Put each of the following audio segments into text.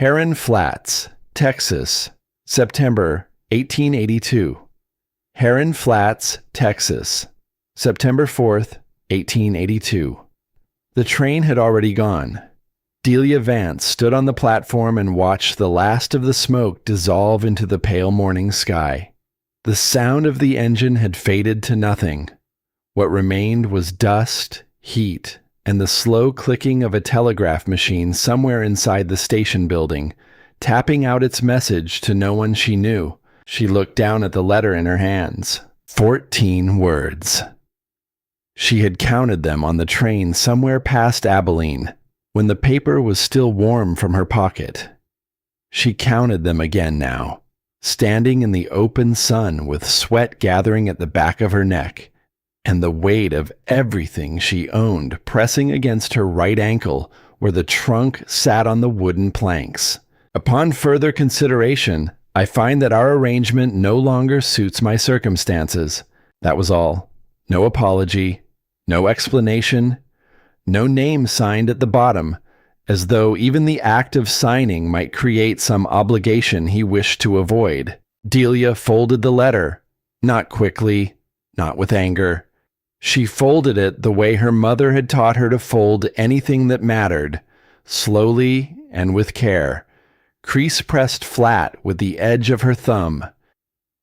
Heron Flats, Texas, September 1882. Heron Flats, Texas, September 4th, 1882. The train had already gone. Delia Vance stood on the platform and watched the last of the smoke dissolve into the pale morning sky. The sound of the engine had faded to nothing. What remained was dust, heat, and the slow clicking of a telegraph machine somewhere inside the station building, tapping out its message to no one she knew. She looked down at the letter in her hands. 14 words. She had counted them on the train somewhere past Abilene, when the paper was still warm from her pocket. She counted them again now, standing in the open sun with sweat gathering at the back of her neck, and the weight of everything she owned pressing against her right ankle where the trunk sat on the wooden planks. Upon further consideration, I find that our arrangement no longer suits my circumstances. That was all. No apology, no explanation, no name signed at the bottom, as though even the act of signing might create some obligation he wished to avoid. Delia folded the letter, not quickly, not with anger. She folded it the way her mother had taught her to fold anything that mattered, slowly and with care, crease pressed flat with the edge of her thumb.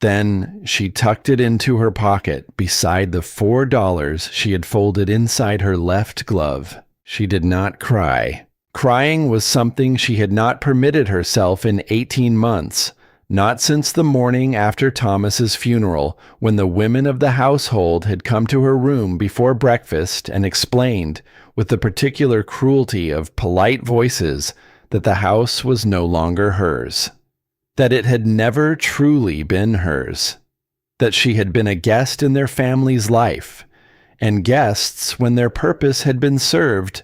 Then she tucked it into her pocket beside the $4 she had folded inside her left glove. She did not cry. Crying was something she had not permitted herself in 18 months. Not since the morning after Thomas's funeral, when the women of the household had come to her room before breakfast and explained, with the particular cruelty of polite voices, that the house was no longer hers, that it had never truly been hers, that she had been a guest in their family's life, and guests, when their purpose had been served,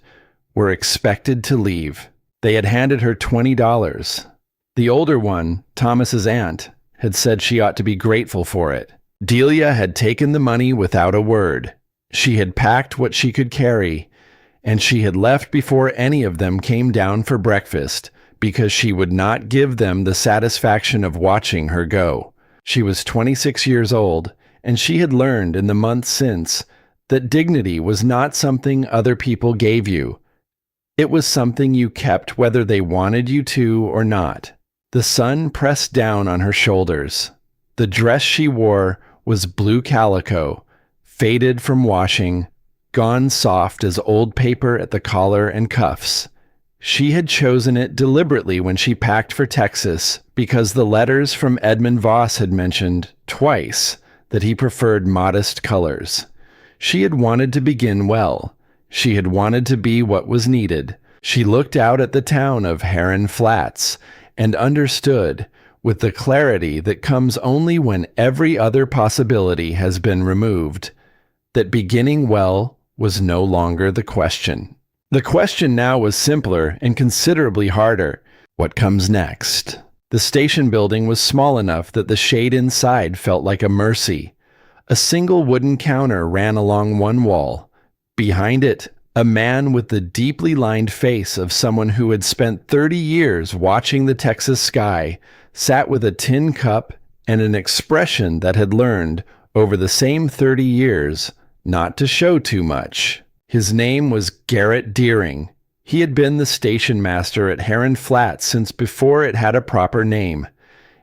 were expected to leave. They had handed her $20. The older one, Thomas's aunt, had said she ought to be grateful for it. Delia had taken the money without a word. She had packed what she could carry, and she had left before any of them came down for breakfast, because she would not give them the satisfaction of watching her go. She was 26 years old, and she had learned in the months since that dignity was not something other people gave you. It was something you kept whether they wanted you to or not. The sun pressed down on her shoulders. The dress she wore was blue calico, faded from washing, gone soft as old paper at the collar and cuffs. She had chosen it deliberately when she packed for Texas because the letters from Edmund Voss had mentioned twice that he preferred modest colors. She had wanted to begin well. She had wanted to be what was needed. She looked out at the town of Heron Flats and understood, with the clarity that comes only when every other possibility has been removed, that beginning well was no longer the question. The question now was simpler and considerably harder. What comes next? The station building was small enough that the shade inside felt like a mercy. A single wooden counter ran along one wall. Behind it, a man with the deeply lined face of someone who had spent 30 years watching the Texas sky sat with a tin cup and an expression that had learned, over the same 30 years, not to show too much. His name was Garrett Deering. He had been the station master at Heron Flats since before it had a proper name,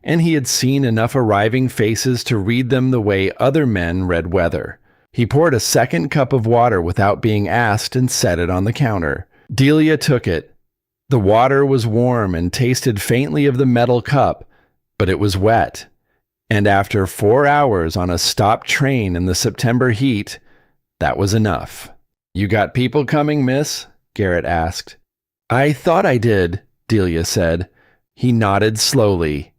and he had seen enough arriving faces to read them the way other men read weather. He poured a second cup of water without being asked and set it on the counter. Delia took it. The water was warm and tasted faintly of the metal cup, but it was wet. And after 4 hours on a stopped train in the September heat, that was enough. "You got people coming, miss?" Garrett asked. "I thought I did," Delia said. He nodded slowly.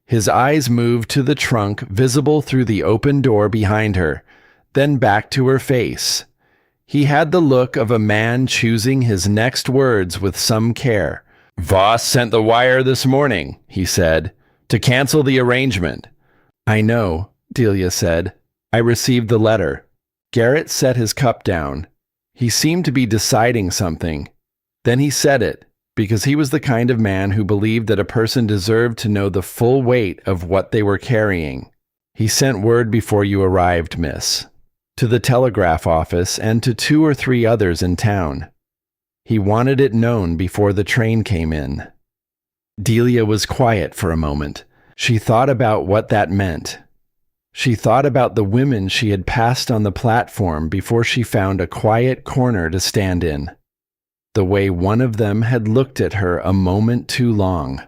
His eyes moved to the trunk visible through the open door behind her, then back to her face. He had the look of a man choosing his next words with some care. "Voss sent the wire this morning," he said, "to cancel the arrangement." "I know," Delia said. "I received the letter." Garrett set his cup down. He seemed to be deciding something. Then he said it, because he was the kind of man who believed that a person deserved to know the full weight of what they were carrying. He sent word before you arrived, miss, to the telegraph office and to 2 or 3 others in town. He wanted it known before the train came in. Delia was quiet for a moment. She thought about what that meant. She thought about the women she had passed on the platform before she found a quiet corner to stand in. The way one of them had looked at her a moment too long.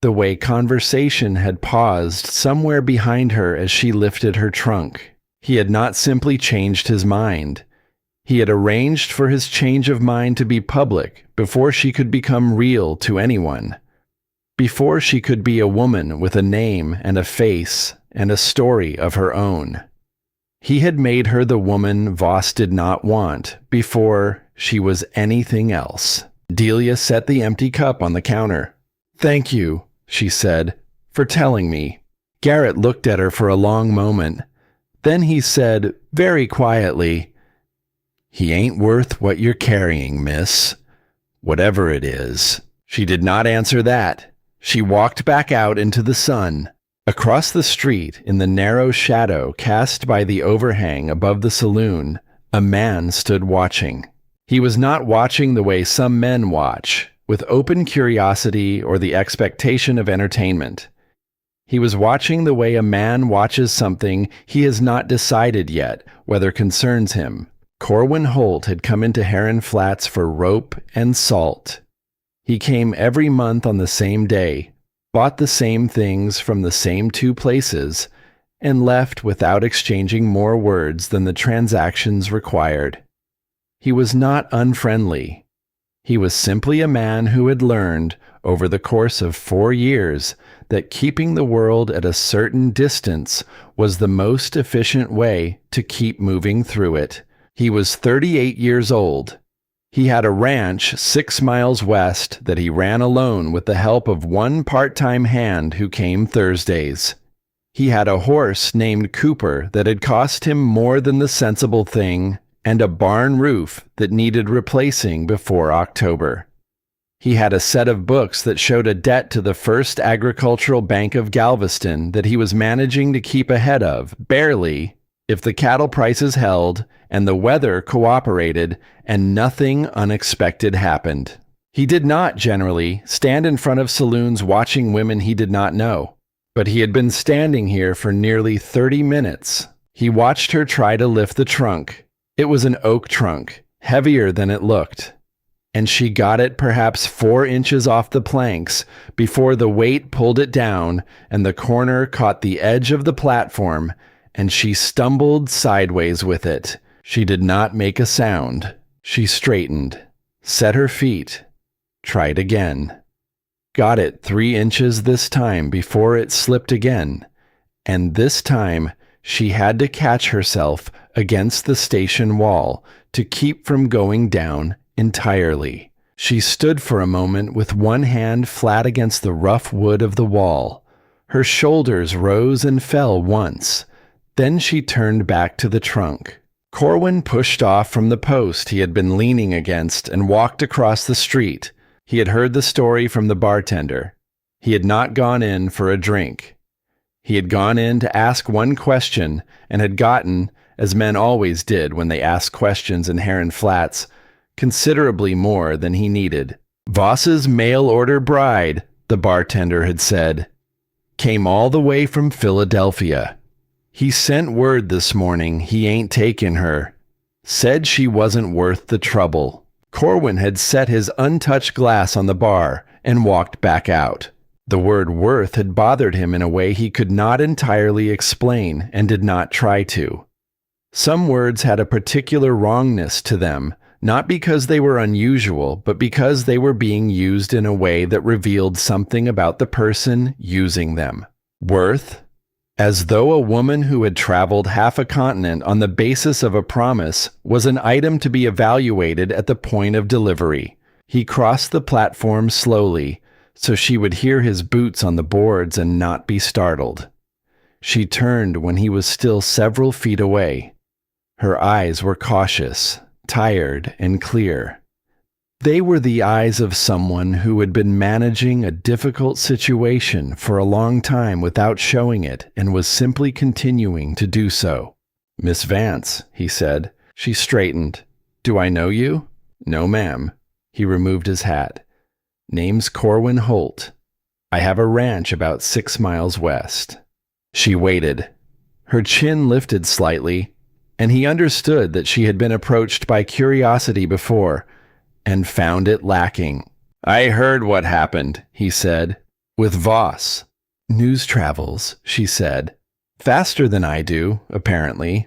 The way conversation had paused somewhere behind her as she lifted her trunk. He had not simply changed his mind. He had arranged for his change of mind to be public before she could become real to anyone. Before she could be a woman with a name and a face and a story of her own. He had made her the woman Voss did not want before she was anything else. Delia set the empty cup on the counter. "Thank you," she said, "for telling me." Garrett looked at her for a long moment. Then he said, very quietly, "He ain't worth what you're carrying, miss. Whatever it is." She did not answer that. She walked back out into the sun. Across the street, in the narrow shadow cast by the overhang above the saloon, a man stood watching. He was not watching the way some men watch, with open curiosity or the expectation of entertainment. He was watching the way a man watches something he has not decided yet whether concerns him. Corwin Holt had come into Heron Flats for rope and salt. He came every month on the same day, bought the same things from the same 2 places, and left without exchanging more words than the transactions required. He was not unfriendly. He was simply a man who had learned, over the course of 4 years, that keeping the world at a certain distance was the most efficient way to keep moving through it. He was 38 years old. He had a ranch 6 miles west that he ran alone with the help of one part-time hand who came Thursdays. He had a horse named Cooper that had cost him more than the sensible thing, and a barn roof that needed replacing before October. He had a set of books that showed a debt to the First Agricultural Bank of Galveston that he was managing to keep ahead of, barely, if the cattle prices held and the weather cooperated and nothing unexpected happened. He did not, generally, stand in front of saloons watching women he did not know, but he had been standing here for nearly 30 minutes. He watched her try to lift the trunk. It was an oak trunk, heavier than it looked, and she got it perhaps 4 inches off the planks before the weight pulled it down and the corner caught the edge of the platform, and she stumbled sideways with it. She did not make a sound. She straightened, set her feet, tried again. Got it 3 inches this time before it slipped again, and this time she had to catch herself against the station wall to keep from going down entirely. She stood for a moment with one hand flat against the rough wood of the wall. Her shoulders rose and fell once. Then she turned back to the trunk. Corwin pushed off from the post he had been leaning against and walked across the street. He had heard the story from the bartender. He had not gone in for a drink. He had gone in to ask one question and had gotten, as men always did when they asked questions in Heron Flats, considerably more than he needed. "Voss's mail-order bride," the bartender had said, "came all the way from Philadelphia. He sent word this morning he ain't taken her. Said she wasn't worth the trouble." Corwin had set his untouched glass on the bar and walked back out. The word worth had bothered him in a way he could not entirely explain and did not try to. Some words had a particular wrongness to them, not because they were unusual, but because they were being used in a way that revealed something about the person using them. Worth? As though a woman who had traveled half a continent on the basis of a promise was an item to be evaluated at the point of delivery. He crossed the platform slowly, so she would hear his boots on the boards and not be startled. She turned when he was still several feet away. Her eyes were cautious, tired, and clear. They were the eyes of someone who had been managing a difficult situation for a long time without showing it and was simply continuing to do so. "Miss Vance," he said. She straightened. "Do I know you?" "No, ma'am." He removed his hat. "Name's Corwin Holt. I have a ranch about 6 miles west." She waited. Her chin lifted slightly, and he understood that she had been approached by curiosity before, and found it lacking. "I heard what happened," he said. "With Voss." "News travels," she said. "Faster than I do, apparently."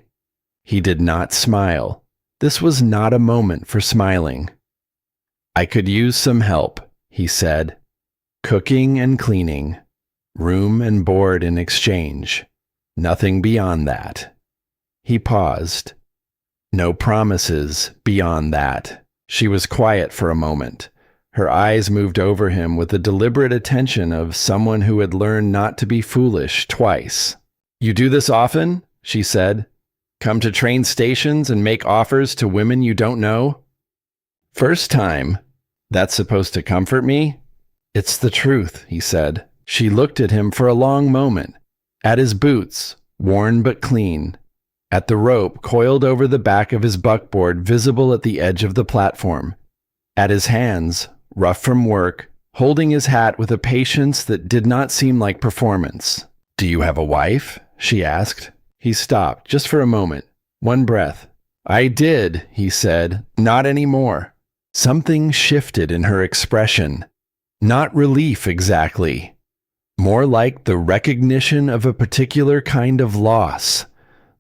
He did not smile. This was not a moment for smiling. "I could use some help," he said. "Cooking and cleaning. Room and board in exchange. Nothing beyond that." He paused. "No promises beyond that." She was quiet for a moment. Her eyes moved over him with the deliberate attention of someone who had learned not to be foolish twice. "You do this often?" she said. "Come to train stations and make offers to women you don't know?" "First time. That's supposed to comfort me?" "It's the truth," he said. She looked at him for a long moment. At his boots, worn but clean. At the rope coiled over the back of his buckboard visible at the edge of the platform. At his hands, rough from work, holding his hat with a patience that did not seem like performance. "Do you have a wife?" she asked. He stopped, just for a moment. One breath. "I did," he said. "Not anymore." Something shifted in her expression. Not relief exactly. More like the recognition of a particular kind of loss.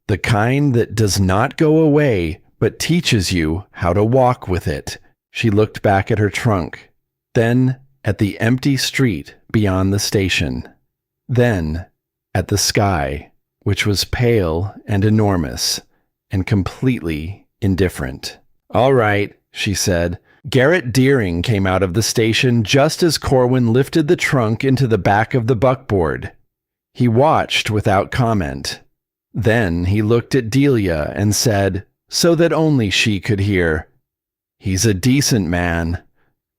The kind that does not go away, but teaches you how to walk with it. She looked back at her trunk. Then at the empty street beyond the station. Then at the sky, which was pale and enormous, and completely indifferent. "All right," she said. Garrett Deering came out of the station just as Corwin lifted the trunk into the back of the buckboard. He watched without comment. Then he looked at Delia and said, so that only she could hear, "He's a decent man.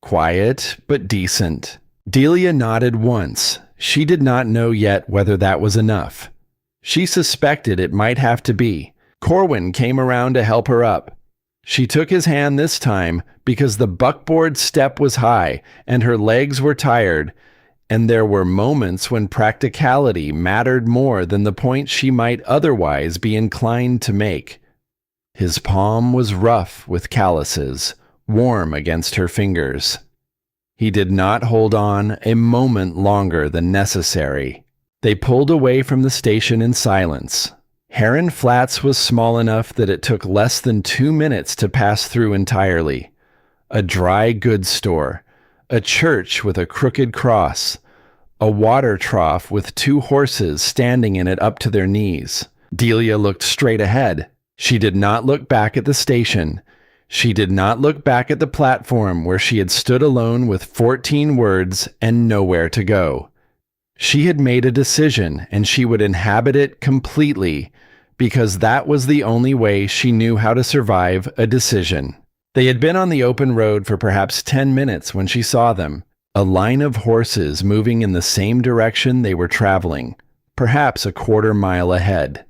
Quiet, but decent." Delia nodded once. She did not know yet whether that was enough. She suspected it might have to be. Corwin came around to help her up. She took his hand this time because the buckboard step was high and her legs were tired, and there were moments when practicality mattered more than the point she might otherwise be inclined to make. His palm was rough with calluses, warm against her fingers. He did not hold on a moment longer than necessary. They pulled away from the station in silence. Heron Flats was small enough that it took less than 2 minutes to pass through entirely. A dry goods store, a church with a crooked cross, a water trough with 2 horses standing in it up to their knees. Delia looked straight ahead. She did not look back at the station. She did not look back at the platform where she had stood alone with 14 words and nowhere to go. She had made a decision, and she would inhabit it completely, because that was the only way she knew how to survive a decision. They had been on the open road for perhaps 10 minutes when she saw them, a line of horses moving in the same direction they were traveling, perhaps a quarter mile ahead.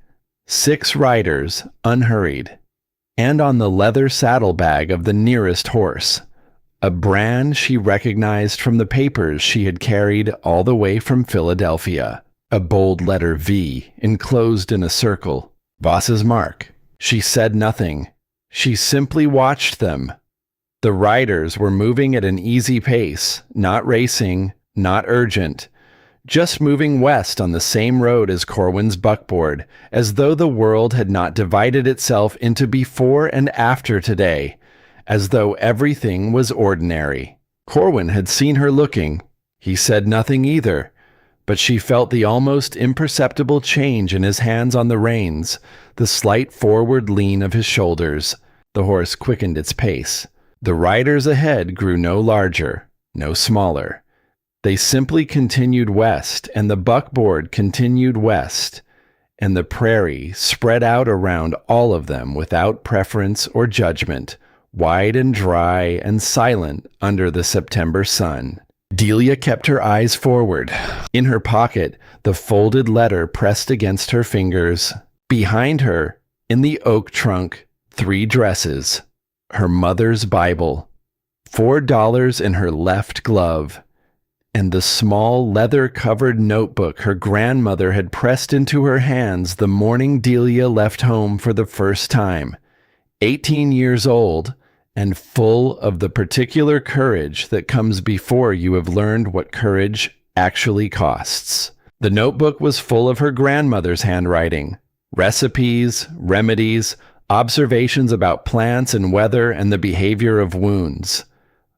6 riders, unhurried, and on the leather saddlebag of the nearest horse, a brand she recognized from the papers she had carried all the way from Philadelphia, a bold letter V enclosed in a circle, Voss's mark. She said nothing. She simply watched them. The riders were moving at an easy pace, not racing, not urgent, just moving west on the same road as Corwin's buckboard, as though the world had not divided itself into before and after today, as though everything was ordinary. Corwin had seen her looking. He said nothing either, but she felt the almost imperceptible change in his hands on the reins, the slight forward lean of his shoulders. The horse quickened its pace. The riders ahead grew no larger, no smaller. They simply continued west, and the buckboard continued west, and the prairie spread out around all of them without preference or judgment, wide and dry and silent under the September sun. Delia kept her eyes forward. In her pocket, the folded letter pressed against her fingers. Behind her, in the oak trunk, 3 dresses, her mother's Bible, $4 in her left glove, and the small leather-covered notebook her grandmother had pressed into her hands the morning Delia left home for the first time, 18 years old, and full of the particular courage that comes before you have learned what courage actually costs. The notebook was full of her grandmother's handwriting, recipes, remedies, observations about plants and weather and the behavior of wounds.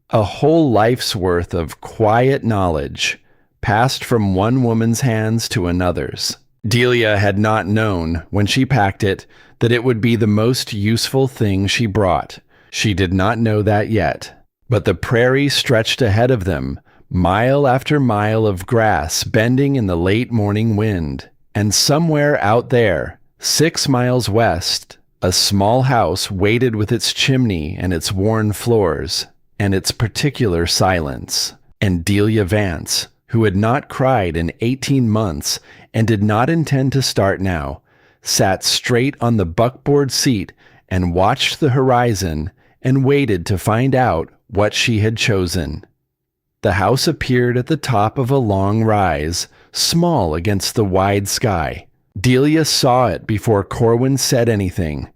A whole life's worth of quiet knowledge passed from one woman's hands to another's. Delia had not known, when she packed it, that it would be the most useful thing she brought. She did not know that yet. But the prairie stretched ahead of them, mile after mile of grass bending in the late morning wind. And somewhere out there, 6 miles west, a small house waited with its chimney and its worn floors, and its particular silence. And Delia Vance, who had not cried in 18 months and did not intend to start now, sat straight on the buckboard seat and watched the horizon and waited to find out what she had chosen. The house appeared at the top of a long rise, small against the wide sky. Delia saw it before Corwin said anything.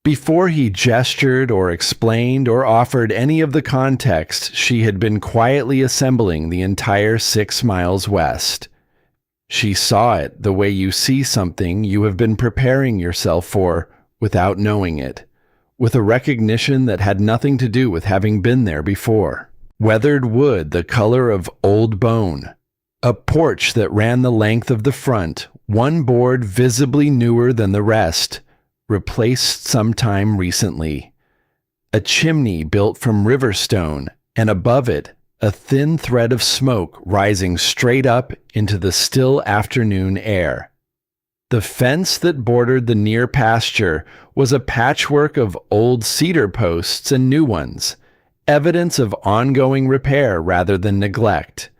Before he gestured or explained or offered any of the context she had been quietly assembling the entire 6 miles west. She saw it the way you see something you have been preparing yourself for without knowing it, with a recognition that had nothing to do with having been there before. Weathered wood the color of old bone. A porch that ran the length of the front, one board visibly newer than the rest, replaced sometime recently. A chimney built from river stone, and above it, a thin thread of smoke rising straight up into the still afternoon air. The fence that bordered the near pasture was a patchwork of old cedar posts and new ones, evidence of ongoing repair rather than neglect.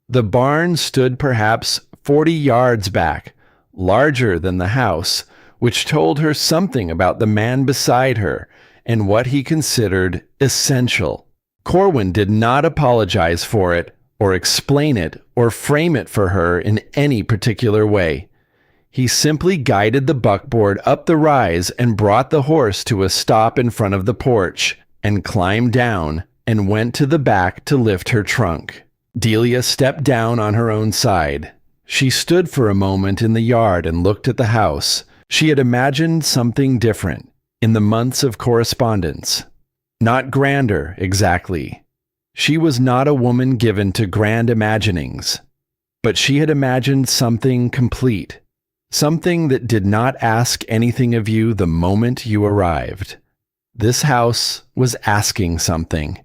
The barn stood perhaps 40 yards back, larger than the house, which told her something about the man beside her and what he considered essential. Corwin did not apologize for it, or explain it, or frame it for her in any particular way. He simply guided the buckboard up the rise and brought the horse to a stop in front of the porch, and climbed down and went to the back to lift her trunk. Delia stepped down on her own side. She stood for a moment in the yard and looked at the house. She had imagined something different in the months of correspondence. Not grander, exactly. She was not a woman given to grand imaginings, but she had imagined something complete, something that did not ask anything of you the moment you arrived. This house was asking something.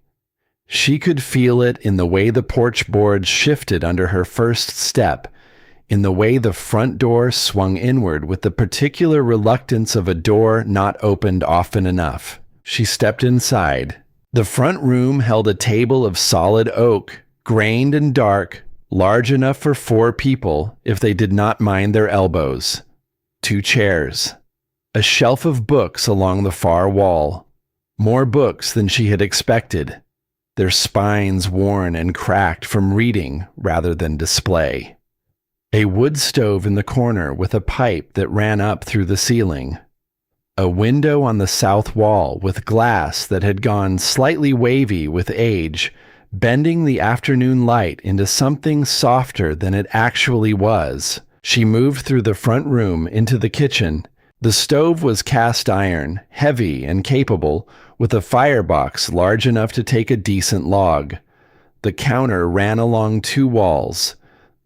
She could feel it in the way the porch boards shifted under her first step, in the way the front door swung inward with the particular reluctance of a door not opened often enough. She stepped inside. The front room held a table of solid oak, grained and dark, large enough for 4 people if they did not mind their elbows. 2 chairs. A shelf of books along the far wall. More books than she had expected, their spines worn and cracked from reading rather than display. A wood stove in the corner with a pipe that ran up through the ceiling. A window on the south wall with glass that had gone slightly wavy with age, bending the afternoon light into something softer than it actually was. She moved through the front room into the kitchen. The stove was cast iron, heavy and capable, with a firebox large enough to take a decent log. The counter ran along 2 walls.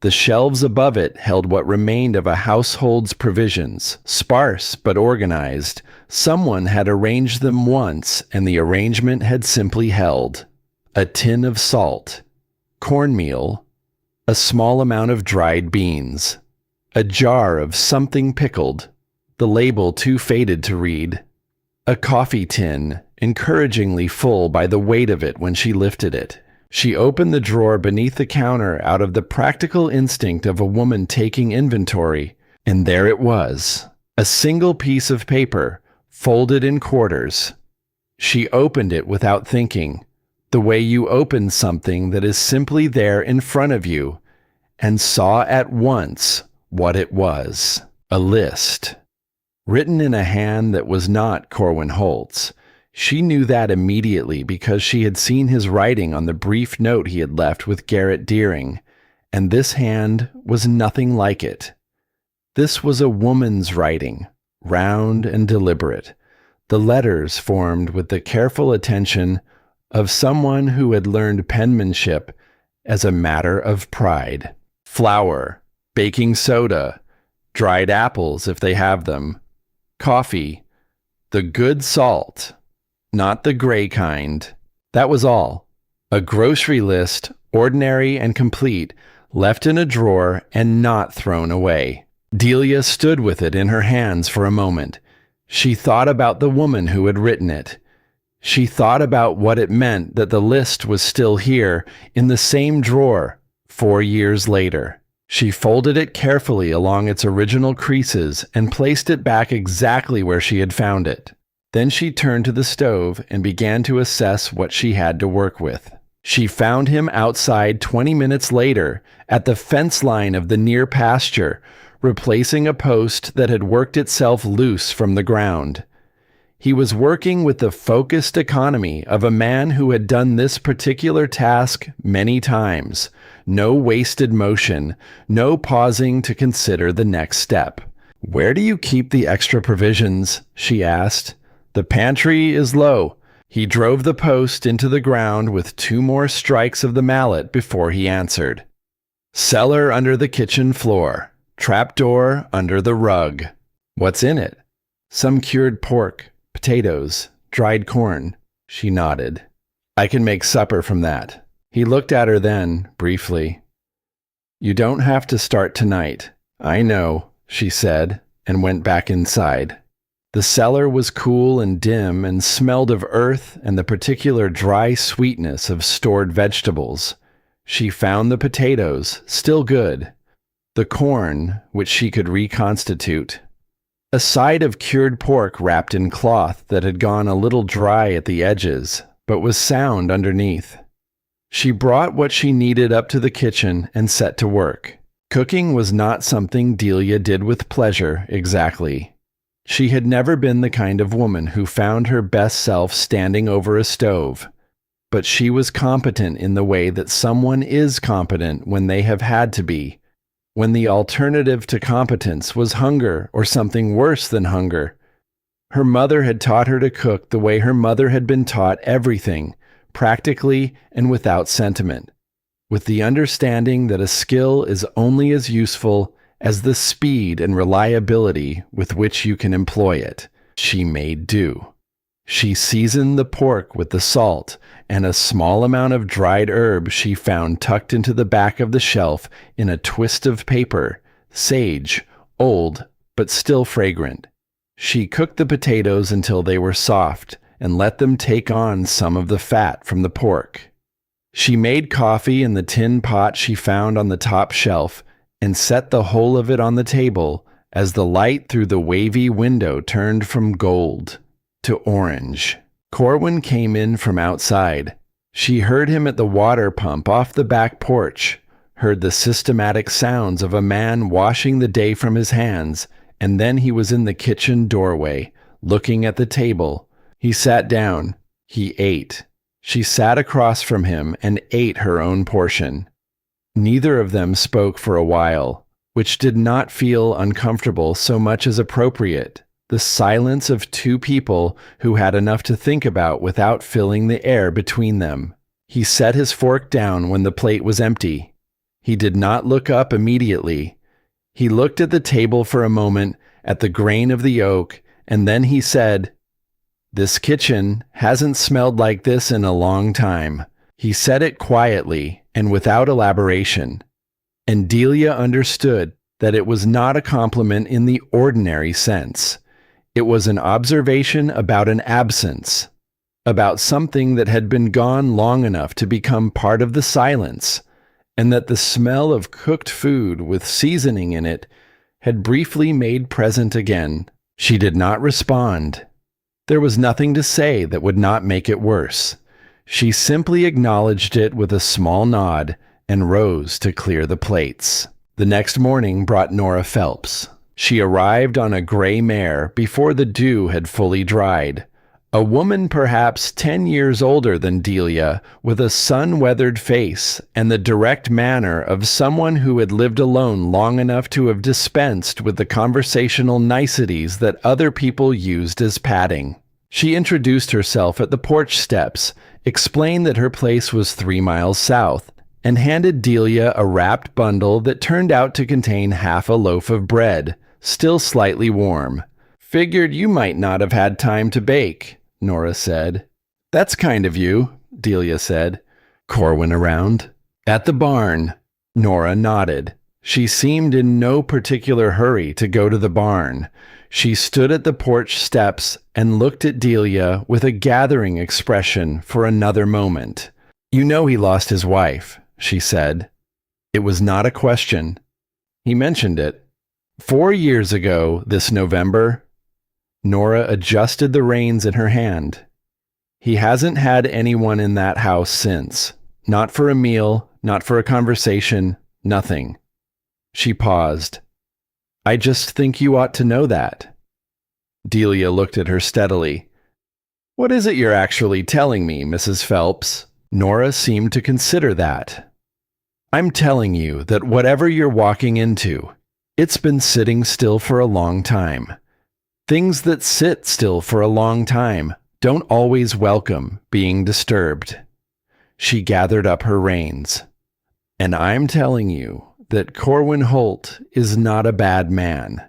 The shelves above it held what remained of a household's provisions, sparse but organized. Someone had arranged them once, and the arrangement had simply held. A tin of salt, cornmeal, a small amount of dried beans, a jar of something pickled, the label too faded to read, A coffee tin, encouragingly full by the weight of it when she lifted it. She opened the drawer beneath the counter out of the practical instinct of a woman taking inventory, and there it was, a single piece of paper, folded in quarters. She opened it without thinking, the way you open something that is simply there in front of you, and saw at once what it was. A list. Written in a hand that was not Corwin Holt's. She knew that immediately because she had seen his writing on the brief note he had left with Garrett Deering, and this hand was nothing like it. This was a woman's writing, round and deliberate, the letters formed with the careful attention of someone who had learned penmanship as a matter of pride. Flour, baking soda, dried apples if they have them, coffee, the good salt, not the gray kind. That was all. A grocery list, ordinary and complete, left in a drawer and not thrown away. Delia stood with it in her hands for a moment. She thought about the woman who had written it. She thought about what it meant that the list was still here, in the same drawer, 4 years later. She folded it carefully along its original creases and placed it back exactly where she had found it. Then she turned to the stove and began to assess what she had to work with. She found him outside 20 minutes later at the fence line of the near pasture, replacing a post that had worked itself loose from the ground. He was working with the focused economy of a man who had done this particular task many times. No wasted motion, no pausing to consider the next step. "Where do you keep the extra provisions?" she asked. "The pantry is low." He drove the post into the ground with 2 more strikes of the mallet before he answered. "Cellar under the kitchen floor. Trapdoor under the rug." "What's in it?" "Some cured pork, potatoes, dried corn." She nodded. "I can make supper from that." He looked at her then, briefly. "You don't have to start tonight." "I know," she said, and went back inside. The cellar was cool and dim and smelled of earth and the particular dry sweetness of stored vegetables. She found the potatoes, still good. The corn, which she could reconstitute. A side of cured pork wrapped in cloth that had gone a little dry at the edges, but was sound underneath. She brought what she needed up to the kitchen and set to work. Cooking was not something Delia did with pleasure, exactly. She had never been the kind of woman who found her best self standing over a stove. But she was competent in the way that someone is competent when they have had to be, when the alternative to competence was hunger or something worse than hunger. Her mother had taught her to cook the way her mother had been taught everything, practically and without sentiment, with the understanding that a skill is only as useful as the speed and reliability with which you can employ it. She made do. She seasoned the pork with the salt and a small amount of dried herb she found tucked into the back of the shelf in a twist of paper, sage, old, but still fragrant. She cooked the potatoes until they were soft and let them take on some of the fat from the pork. She made coffee in the tin pot she found on the top shelf and set the whole of it on the table as the light through the wavy window turned from gold to orange. Corwin came in from outside. She heard him at the water pump off the back porch, heard the systematic sounds of a man washing the day from his hands, and then he was in the kitchen doorway, looking at the table. He sat down. He ate. She sat across from him and ate her own portion. Neither of them spoke for a while, which did not feel uncomfortable so much as appropriate. The silence of 2 people who had enough to think about without filling the air between them. He set his fork down when the plate was empty. He did not look up immediately. He looked at the table for a moment, at the grain of the oak, and then he said, "This kitchen hasn't smelled like this in a long time." He said it quietly and without elaboration, and Delia understood that it was not a compliment in the ordinary sense. It was an observation about an absence, about something that had been gone long enough to become part of the silence, and that the smell of cooked food with seasoning in it had briefly made present again. She did not respond. There was nothing to say that would not make it worse. She simply acknowledged it with a small nod and rose to clear the plates. The next morning brought Nora Phelps. She arrived on a gray mare before the dew had fully dried. A woman perhaps 10 years older than Delia, with a sun-weathered face and the direct manner of someone who had lived alone long enough to have dispensed with the conversational niceties that other people used as padding. She introduced herself at the porch steps, explained that her place was 3 miles south, and handed Delia a wrapped bundle that turned out to contain half a loaf of bread, still slightly warm. "Figured you might not have had time to bake," Nora said. "That's kind of you," Delia said. "Corwin around?" "At the barn." Nora nodded. She seemed in no particular hurry to go to the barn. She stood at the porch steps and looked at Delia with a gathering expression for another moment. "You know he lost his wife," she said. It was not a question. He mentioned it. 4 years ago, this November. Nora adjusted the reins in her hand. "He hasn't had anyone in that house since. Not for a meal, not for a conversation, nothing." She paused. "I just think you ought to know that." Delia looked at her steadily. "What is it you're actually telling me, Mrs. Phelps?" Nora seemed to consider that. "I'm telling you that whatever you're walking into, it's been sitting still for a long time. Things that sit still for a long time don't always welcome being disturbed." She gathered up her reins. "And I'm telling you that Corwin Holt is not a bad man.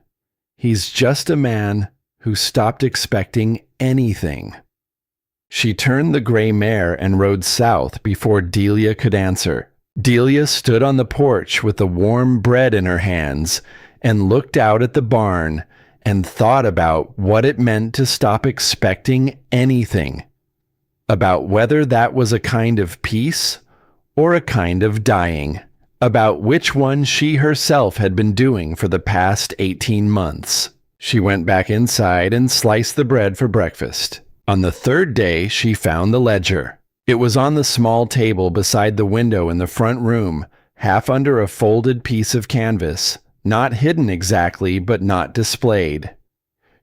He's just a man who stopped expecting anything." She turned the gray mare and rode south before Delia could answer. Delia stood on the porch with the warm bread in her hands and looked out at the barn and thought about what it meant to stop expecting anything, about whether that was a kind of peace or a kind of dying, about which one she herself had been doing for the past 18 months. She went back inside and sliced the bread for breakfast. On the third day, she found the ledger. It was on the small table beside the window in the front room, half under a folded piece of canvas, not hidden exactly, but not displayed.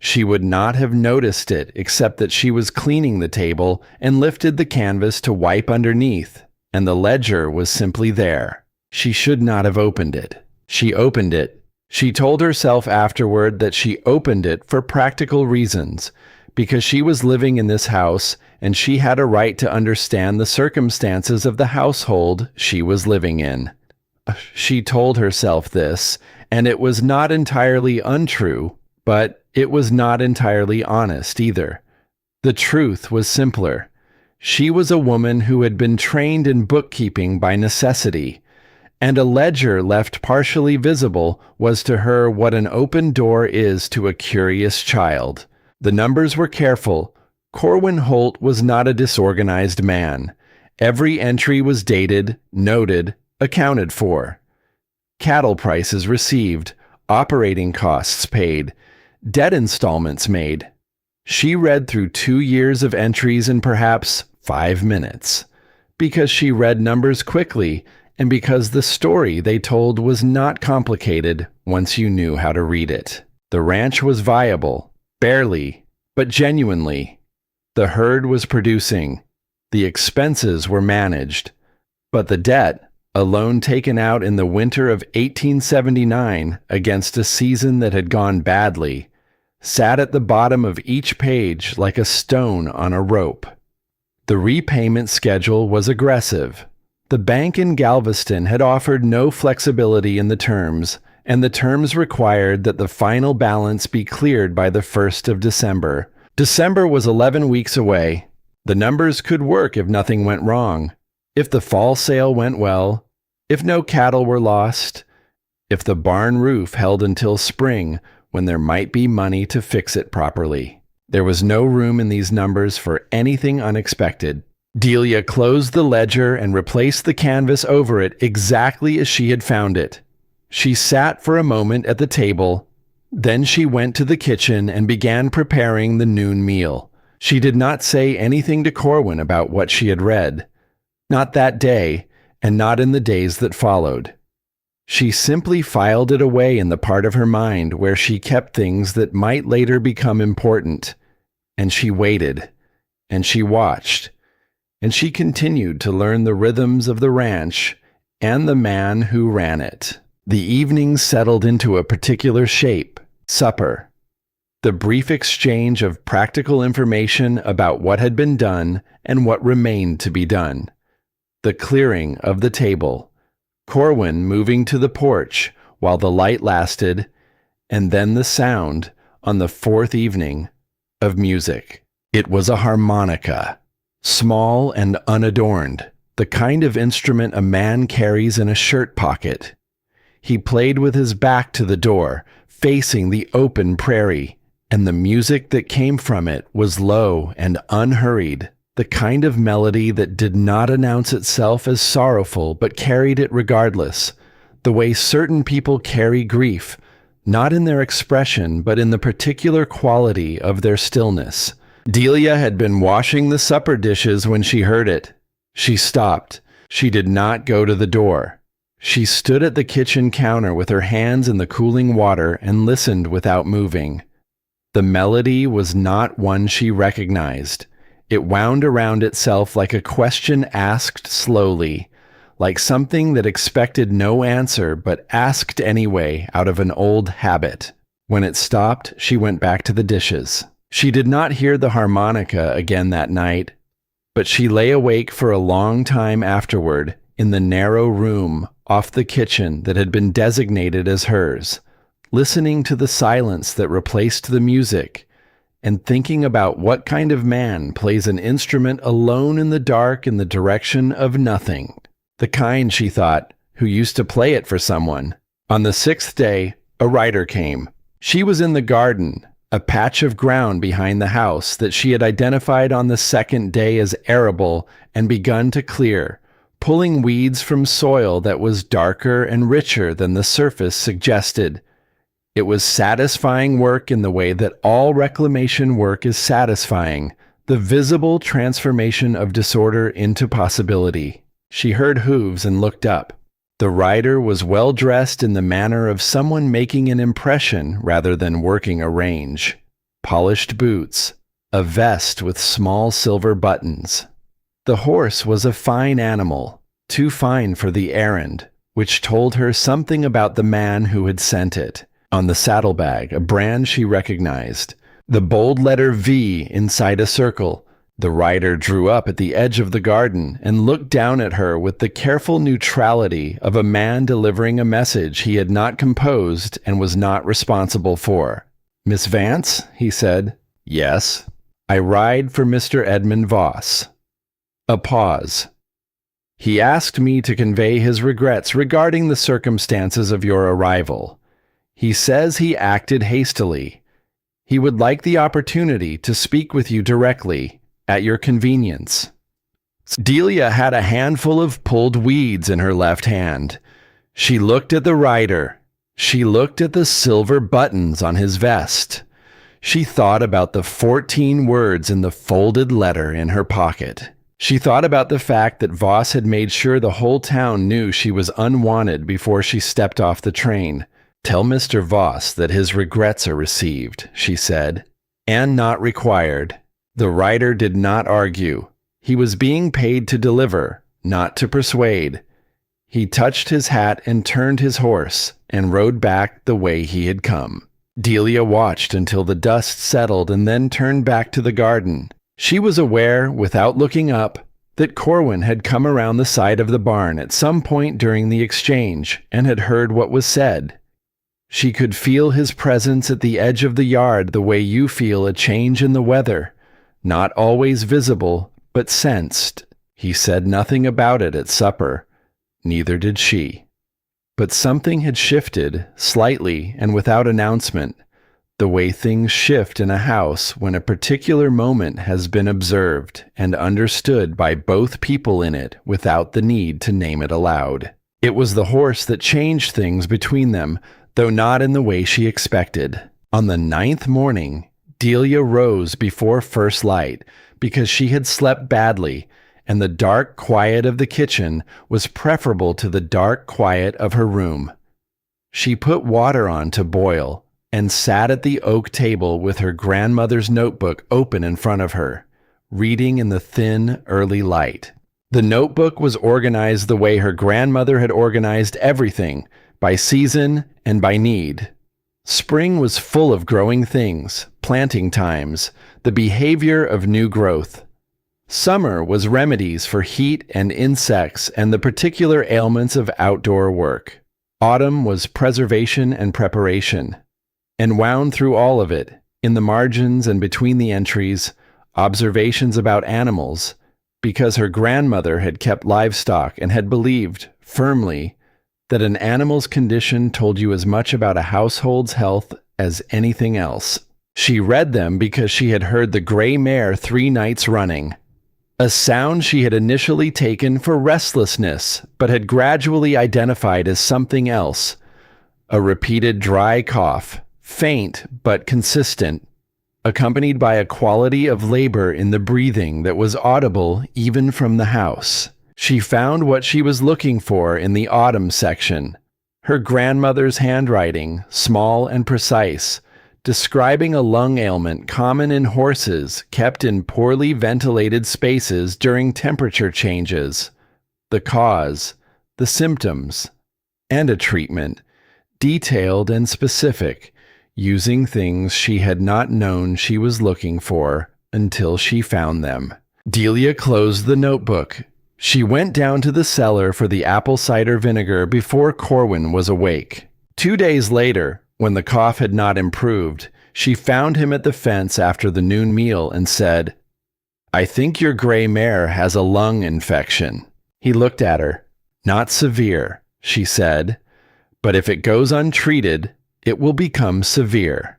She would not have noticed it except that she was cleaning the table and lifted the canvas to wipe underneath, and the ledger was simply there. She should not have opened it. She opened it. She told herself afterward that she opened it for practical reasons, because she was living in this house and she had a right to understand the circumstances of the household she was living in. She told herself this, and it was not entirely untrue, but it was not entirely honest either. The truth was simpler. She was a woman who had been trained in bookkeeping by necessity, and a ledger left partially visible was to her what an open door is to a curious child. The numbers were careful. Corwin Holt was not a disorganized man. Every entry was dated, noted, accounted for. Cattle prices received, operating costs paid, debt installments made. She read through 2 years of entries in perhaps 5 minutes, because she read numbers quickly and because the story they told was not complicated once you knew how to read it. The ranch was viable, barely, but genuinely. The herd was producing. The expenses were managed. But the debt, a loan taken out in the winter of 1879 against a season that had gone badly, sat at the bottom of each page like a stone on a rope. The repayment schedule was aggressive. The bank in Galveston had offered no flexibility in the terms, and the terms required that the final balance be cleared by the 1st of December. December was 11 weeks away. The numbers could work if nothing went wrong, if the fall sale went well, if no cattle were lost, if the barn roof held until spring, when there might be money to fix it properly. There was no room in these numbers for anything unexpected. Delia closed the ledger and replaced the canvas over it exactly as she had found it. She sat for a moment at the table. Then she went to the kitchen and began preparing the noon meal. She did not say anything to Corwin about what she had read. Not that day, and not in the days that followed. She simply filed it away in the part of her mind where she kept things that might later become important. And she waited, and she watched, and she continued to learn the rhythms of the ranch and the man who ran it. The evening settled into a particular shape: supper. The brief exchange of practical information about what had been done and what remained to be done. The clearing of the table. Corwin moving to the porch while the light lasted, and then the sound, on the fourth evening, of music. It was a harmonica, small and unadorned, the kind of instrument a man carries in a shirt pocket. He played with his back to the door, facing the open prairie, and the music that came from it was low and unhurried, the kind of melody that did not announce itself as sorrowful but carried it regardless, the way certain people carry grief, not in their expression but in the particular quality of their stillness. Delia had been washing the supper dishes when she heard it. She stopped. She did not go to the door. She stood at the kitchen counter with her hands in the cooling water and listened without moving. The melody was not one she recognized. It wound around itself like a question asked slowly, like something that expected no answer but asked anyway out of an old habit. When it stopped, she went back to the dishes. She did not hear the harmonica again that night, but she lay awake for a long time afterward in the narrow room off the kitchen that had been designated as hers, listening to the silence that replaced the music, and thinking about what kind of man plays an instrument alone in the dark in the direction of nothing. The kind, she thought, who used to play it for someone. On the sixth day, a rider came. She was in the garden, a patch of ground behind the house that she had identified on the second day as arable and begun to clear, pulling weeds from soil that was darker and richer than the surface suggested. It was satisfying work in the way that all reclamation work is satisfying, the visible transformation of disorder into possibility. She heard hooves and looked up. The rider was well dressed in the manner of someone making an impression rather than working a range. Polished boots, a vest with small silver buttons. The horse was a fine animal, too fine for the errand, which told her something about the man who had sent it. On the saddlebag, a brand she recognized, the bold letter V inside a circle. The rider drew up at the edge of the garden and looked down at her with the careful neutrality of a man delivering a message he had not composed and was not responsible for. "Miss Vance?" he said. "Yes." "I ride for Mr. Edmund Voss." A pause. "He asked me to convey his regrets regarding the circumstances of your arrival. He says he acted hastily. He would like the opportunity to speak with you directly, at your convenience." Delia had a handful of pulled weeds in her left hand. She looked at the rider. She looked at the silver buttons on his vest. She thought about the 14 words in the folded letter in her pocket. She thought about the fact that Voss had made sure the whole town knew she was unwanted before she stepped off the train. "Tell Mr. Voss that his regrets are received," she said, "and not required." The rider did not argue. He was being paid to deliver, not to persuade. He touched his hat and turned his horse, and rode back the way he had come. Delia watched until the dust settled and then turned back to the garden. She was aware, without looking up, that Corwin had come around the side of the barn at some point during the exchange and had heard what was said. She could feel his presence at the edge of the yard the way you feel a change in the weather. Not always visible, but sensed. He said nothing about it at supper. Neither did she. But something had shifted, slightly and without announcement. The way things shift in a house when a particular moment has been observed and understood by both people in it without the need to name it aloud. It was the horse that changed things between them, though not in the way she expected. On the 9th morning, Delia rose before first light because she had slept badly, and the dark quiet of the kitchen was preferable to the dark quiet of her room. She put water on to boil and sat at the oak table with her grandmother's notebook open in front of her, reading in the thin, early light. The notebook was organized the way her grandmother had organized everything, by season and by need. Spring was full of growing things, planting times, the behavior of new growth. Summer was remedies for heat and insects and the particular ailments of outdoor work. Autumn was preservation and preparation. And wound through all of it, in the margins and between the entries, observations about animals, because her grandmother had kept livestock and had believed, firmly, that an animal's condition told you as much about a household's health as anything else. She read them because she had heard the gray mare 3 nights running, a sound she had initially taken for restlessness, but had gradually identified as something else, a repeated dry cough, faint but consistent, accompanied by a quality of labor in the breathing that was audible even from the house. She found what she was looking for in the autumn section, her grandmother's handwriting, small and precise, describing a lung ailment common in horses kept in poorly ventilated spaces during temperature changes, the cause, the symptoms, and a treatment, detailed and specific, using things she had not known she was looking for until she found them. Delia closed the notebook. She went down to the cellar for the apple cider vinegar before Corwin was awake. 2 days later, when the cough had not improved, she found him at the fence after the noon meal and said, "I think your gray mare has a lung infection." He looked at her. "Not severe," she said, "but if it goes untreated, it will become severe."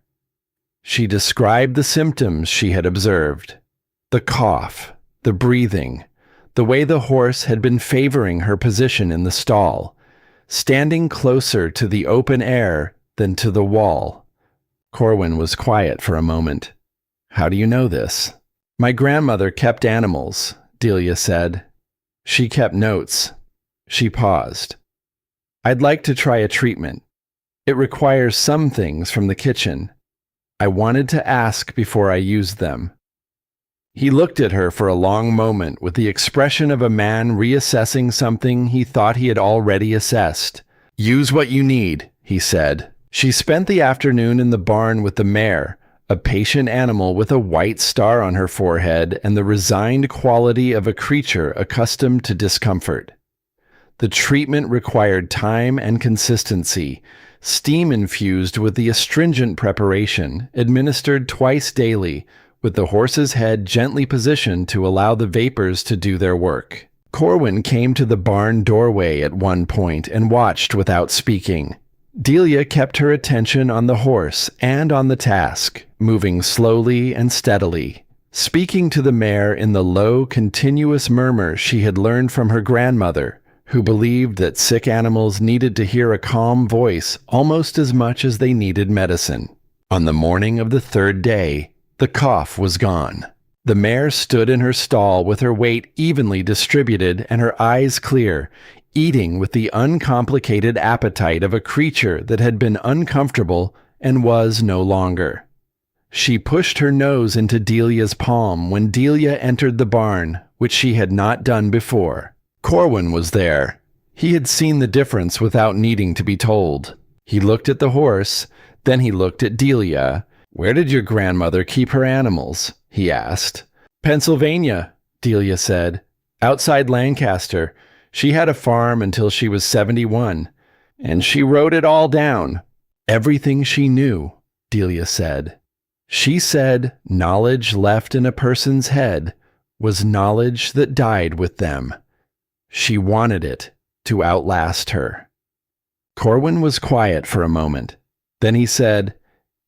She described the symptoms she had observed. The cough, the breathing, the way the horse had been favoring her position in the stall, standing closer to the open air than to the wall. Corwin was quiet for a moment. "How do you know this?" "My grandmother kept animals," Delia said. "She kept notes." She paused. "I'd like to try a treatment. It requires some things from the kitchen. I wanted to ask before I used them." He looked at her for a long moment with the expression of a man reassessing something he thought he had already assessed. "Use what you need," he said. She spent the afternoon in the barn with the mare, a patient animal with a white star on her forehead and the resigned quality of a creature accustomed to discomfort. The treatment required time and consistency, steam infused with the astringent preparation, administered twice daily, with the horse's head gently positioned to allow the vapors to do their work. Corwin came to the barn doorway at one point and watched without speaking. Delia kept her attention on the horse and on the task, moving slowly and steadily, speaking to the mare in the low, continuous murmur she had learned from her grandmother, who believed that sick animals needed to hear a calm voice almost as much as they needed medicine. On the morning of the 3rd day, the cough was gone. The mare stood in her stall with her weight evenly distributed and her eyes clear, eating with the uncomplicated appetite of a creature that had been uncomfortable and was no longer. She pushed her nose into Delia's palm when Delia entered the barn, which she had not done before. Corwin was there. He had seen the difference without needing to be told. He looked at the horse, then he looked at Delia. "Where did your grandmother keep her animals?" he asked. "Pennsylvania," Delia said. "Outside Lancaster. She had a farm until she was 71, and she wrote it all down." "Everything she knew," Delia said. She said knowledge left in a person's head was knowledge that died with them. She wanted it to outlast her. Corwin was quiet for a moment. Then he said,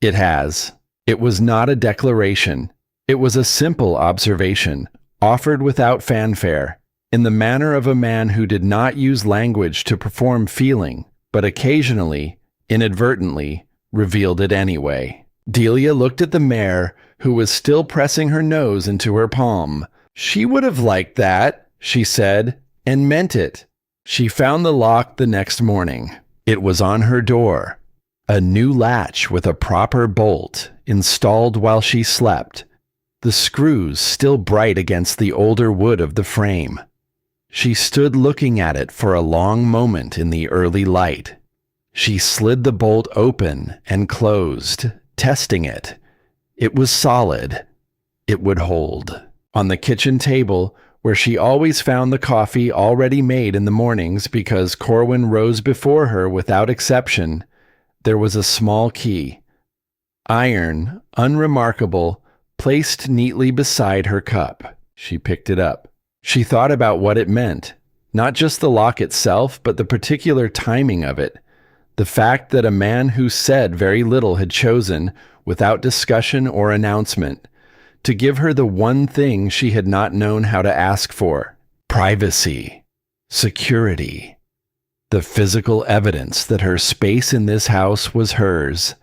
It has. It was not a declaration. It was a simple observation, offered without fanfare, in the manner of a man who did not use language to perform feeling, but occasionally, inadvertently, revealed it anyway. Delia looked at the mare, who was still pressing her nose into her palm. "She would have liked that," she said, and meant it. She found the lock the next morning. It was on her door. A new latch with a proper bolt, installed while she slept, the screws still bright against the older wood of the frame. She stood looking at it for a long moment in the early light. She slid the bolt open and closed, testing it. It was solid. It would hold. On the kitchen table, where she always found the coffee already made in the mornings because Corwin rose before her without exception, there was a small key. Iron, unremarkable, placed neatly beside her cup. She picked it up. She thought about what it meant, not just the lock itself, but the particular timing of it. The fact that a man who said very little had chosen, without discussion or announcement, to give her the one thing she had not known how to ask for: privacy, security, the physical evidence that her space in this house was hers,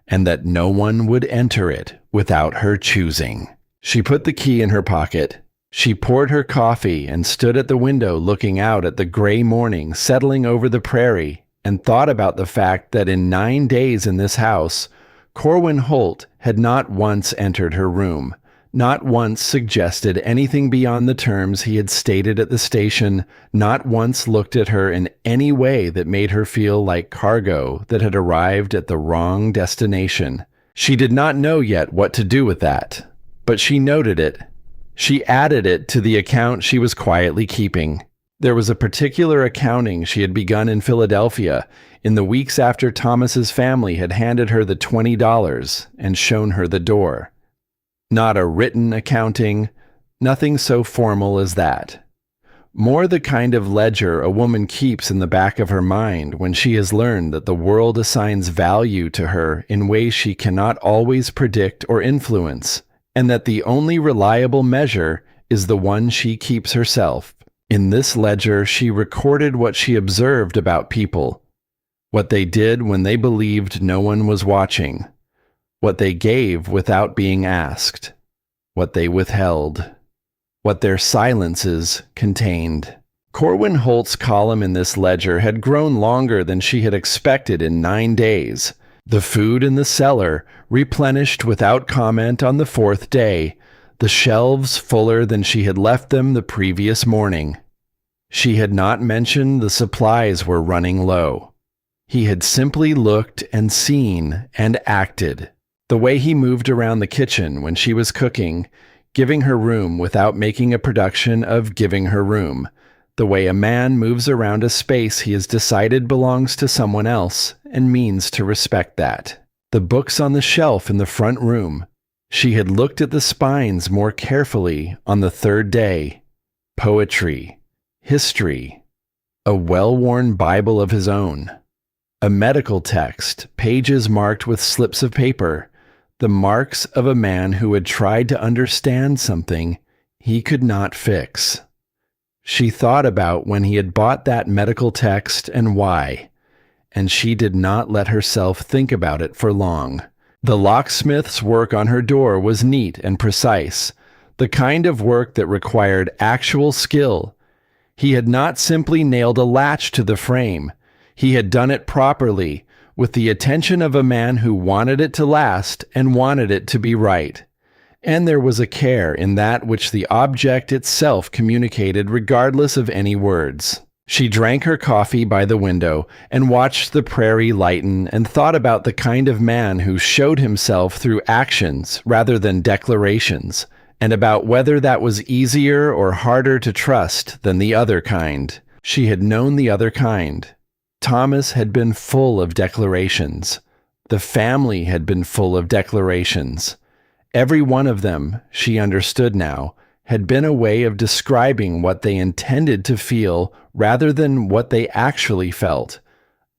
and that no one would enter it without her choosing. She put the key in her pocket. She poured her coffee and stood at the window looking out at the gray morning settling over the prairie, and thought about the fact that in 9 days in this house, Corwin Holt had not once entered her room, not once suggested anything beyond the terms he had stated at the station, not once looked at her in any way that made her feel like cargo that had arrived at the wrong destination. She did not know yet what to do with that, but she noted it. She added it to the account she was quietly keeping. There was a particular accounting she had begun in Philadelphia in the weeks after Thomas's family had handed her the $20 and shown her the door. Not a written accounting, nothing so formal as that. More the kind of ledger a woman keeps in the back of her mind when she has learned that the world assigns value to her in ways she cannot always predict or influence, and that the only reliable measure is the one she keeps herself. In this ledger, she recorded what she observed about people, what they did when they believed no one was watching, what they gave without being asked, what they withheld, what their silences contained. Corwin Holt's column in this ledger had grown longer than she had expected in 9 days. The food in the cellar replenished without comment on the 4th day, the shelves fuller than she had left them the previous morning. She had not mentioned the supplies were running low. He had simply looked and seen and acted. The way he moved around the kitchen when she was cooking, giving her room without making a production of giving her room. The way a man moves around a space he has decided belongs to someone else and means to respect that. The books on the shelf in the front room. She had looked at the spines more carefully on the 3rd day. Poetry, history, a well-worn Bible of his own, a medical text, pages marked with slips of paper, the marks of a man who had tried to understand something he could not fix. She thought about when he had bought that medical text and why, and she did not let herself think about it for long. The locksmith's work on her door was neat and precise, the kind of work that required actual skill. He had not simply nailed a latch to the frame. He had done it properly, with the attention of a man who wanted it to last and wanted it to be right. And there was a care in that which the object itself communicated regardless of any words. She drank her coffee by the window and watched the prairie lighten and thought about the kind of man who showed himself through actions rather than declarations, and about whether that was easier or harder to trust than the other kind. She had known the other kind. Thomas had been full of declarations. The family had been full of declarations. Every one of them, she understood now, had been a way of describing what they intended to feel rather than what they actually felt,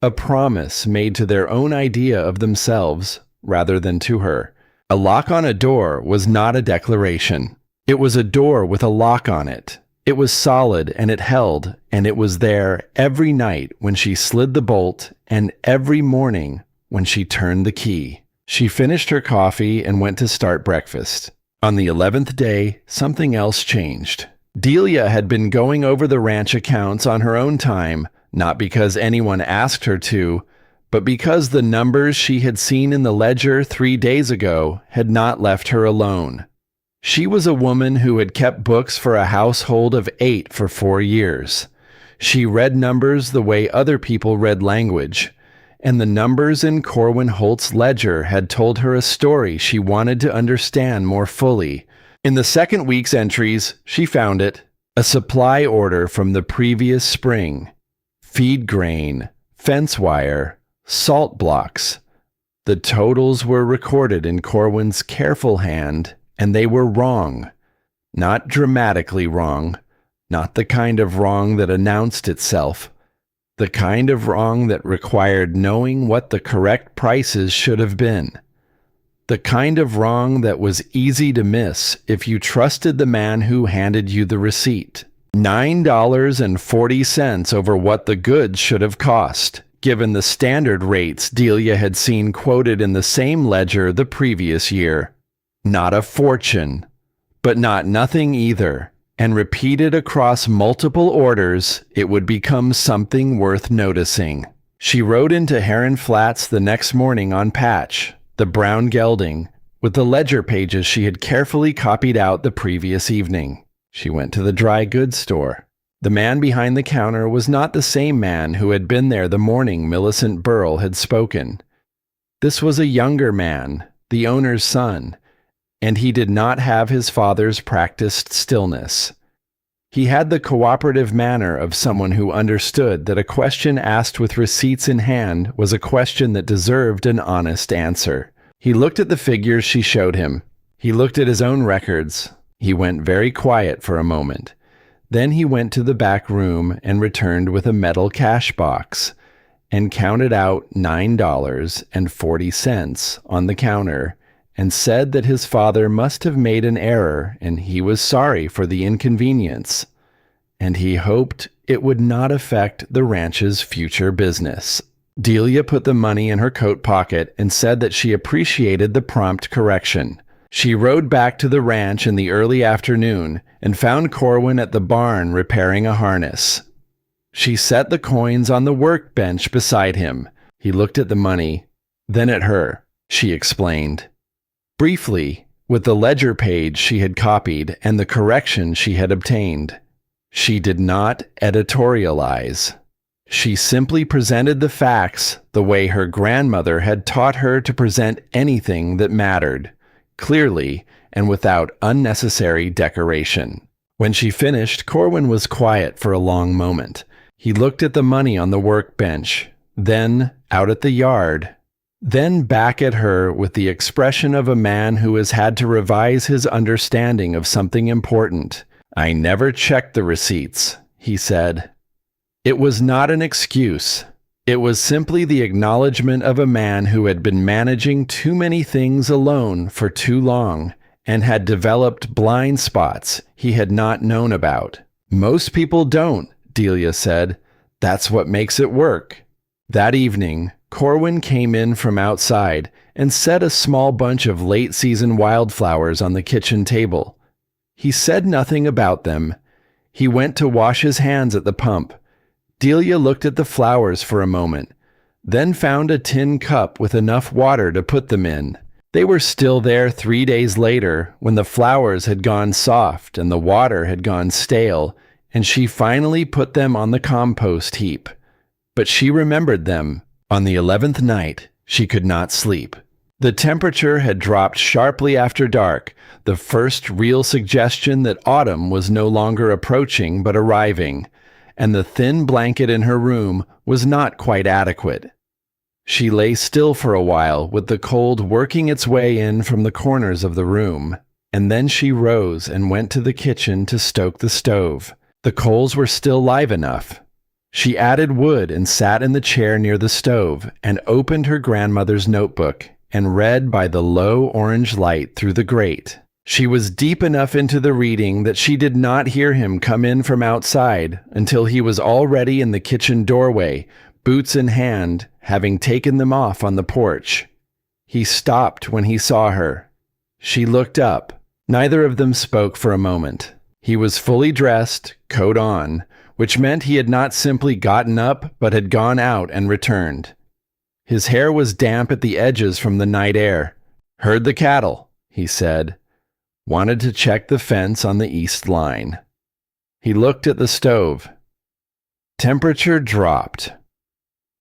a promise made to their own idea of themselves rather than to her. A lock on a door was not a declaration. It was a door with a lock on it. It was solid and it held, and it was there every night when she slid the bolt and every morning when she turned the key. She finished her coffee and went to start breakfast. On the 11th day, something else changed. Delia had been going over the ranch accounts on her own time, not because anyone asked her to, but because the numbers she had seen in the ledger 3 days ago had not left her alone. She was a woman who had kept books for a household of 8 for 4 years. She read numbers the way other people read language, and the numbers in Corwin Holt's ledger had told her a story she wanted to understand more fully. In the second week's entries, she found it, a supply order from the previous spring, feed grain, fence wire, salt blocks. The totals were recorded in Corwin's careful hand, and they were wrong. Not dramatically wrong, not the kind of wrong that announced itself, the kind of wrong that required knowing what the correct prices should have been. The kind of wrong that was easy to miss if you trusted the man who handed you the receipt. $9.40 over what the goods should have cost, given the standard rates Delia had seen quoted in the same ledger the previous year. Not a fortune, but not nothing either, and repeated across multiple orders, it would become something worth noticing. She rode into Heron Flats the next morning on patch, the brown gelding, with the ledger pages she had carefully copied out the previous evening. She went to the dry goods store. The man behind the counter was not the same man who had been there the morning Millicent Burrell had spoken. This was a younger man, the owner's son, and he did not have his father's practiced stillness. He had the cooperative manner of someone who understood that a question asked with receipts in hand was a question that deserved an honest answer. He looked at the figures she showed him. He looked at his own records. He went very quiet for a moment. Then he went to the back room and returned with a metal cash box and counted out $9.40 on the counter and said that his father must have made an error and he was sorry for the inconvenience, and he hoped it would not affect the ranch's future business. Delia put the money in her coat pocket and said that she appreciated the prompt correction. She rode back to the ranch in the early afternoon and found Corwin at the barn repairing a harness. She set the coins on the workbench beside him. He looked at the money, then at her. She explained. Briefly, with the ledger page she had copied and the correction she had obtained. She did not editorialize. She simply presented the facts the way her grandmother had taught her to present anything that mattered, clearly and without unnecessary decoration. When she finished, Corwin was quiet for a long moment. He looked at the money on the workbench, then out at the yard, then back at her with the expression of a man who has had to revise his understanding of something important. "I never checked the receipts," he said. It was not an excuse. It was simply the acknowledgement of a man who had been managing too many things alone for too long and had developed blind spots he had not known about. "Most people don't," Delia said. "That's what makes it work." That evening, Corwin came in from outside and set a small bunch of late-season wildflowers on the kitchen table. He said nothing about them. He went to wash his hands at the pump. Delia looked at the flowers for a moment, then found a tin cup with enough water to put them in. They were still there 3 days later when the flowers had gone soft and the water had gone stale, and she finally put them on the compost heap. But she remembered them. On the 11th night, she could not sleep. The temperature had dropped sharply after dark, the first real suggestion that autumn was no longer approaching but arriving, and the thin blanket in her room was not quite adequate. She lay still for a while with the cold working its way in from the corners of the room, and then she rose and went to the kitchen to stoke the stove. The coals were still live enough. She added wood and sat in the chair near the stove and opened her grandmother's notebook and read by the low orange light through the grate. She was deep enough into the reading that she did not hear him come in from outside until he was already in the kitchen doorway, boots in hand, having taken them off on the porch. He stopped when he saw her. She looked up. Neither of them spoke for a moment. He was fully dressed, coat on, which meant he had not simply gotten up but had gone out and returned. His hair was damp at the edges from the night air. "Heard the cattle," he said. "Wanted to check the fence on the east line." He looked at the stove. Temperature dropped.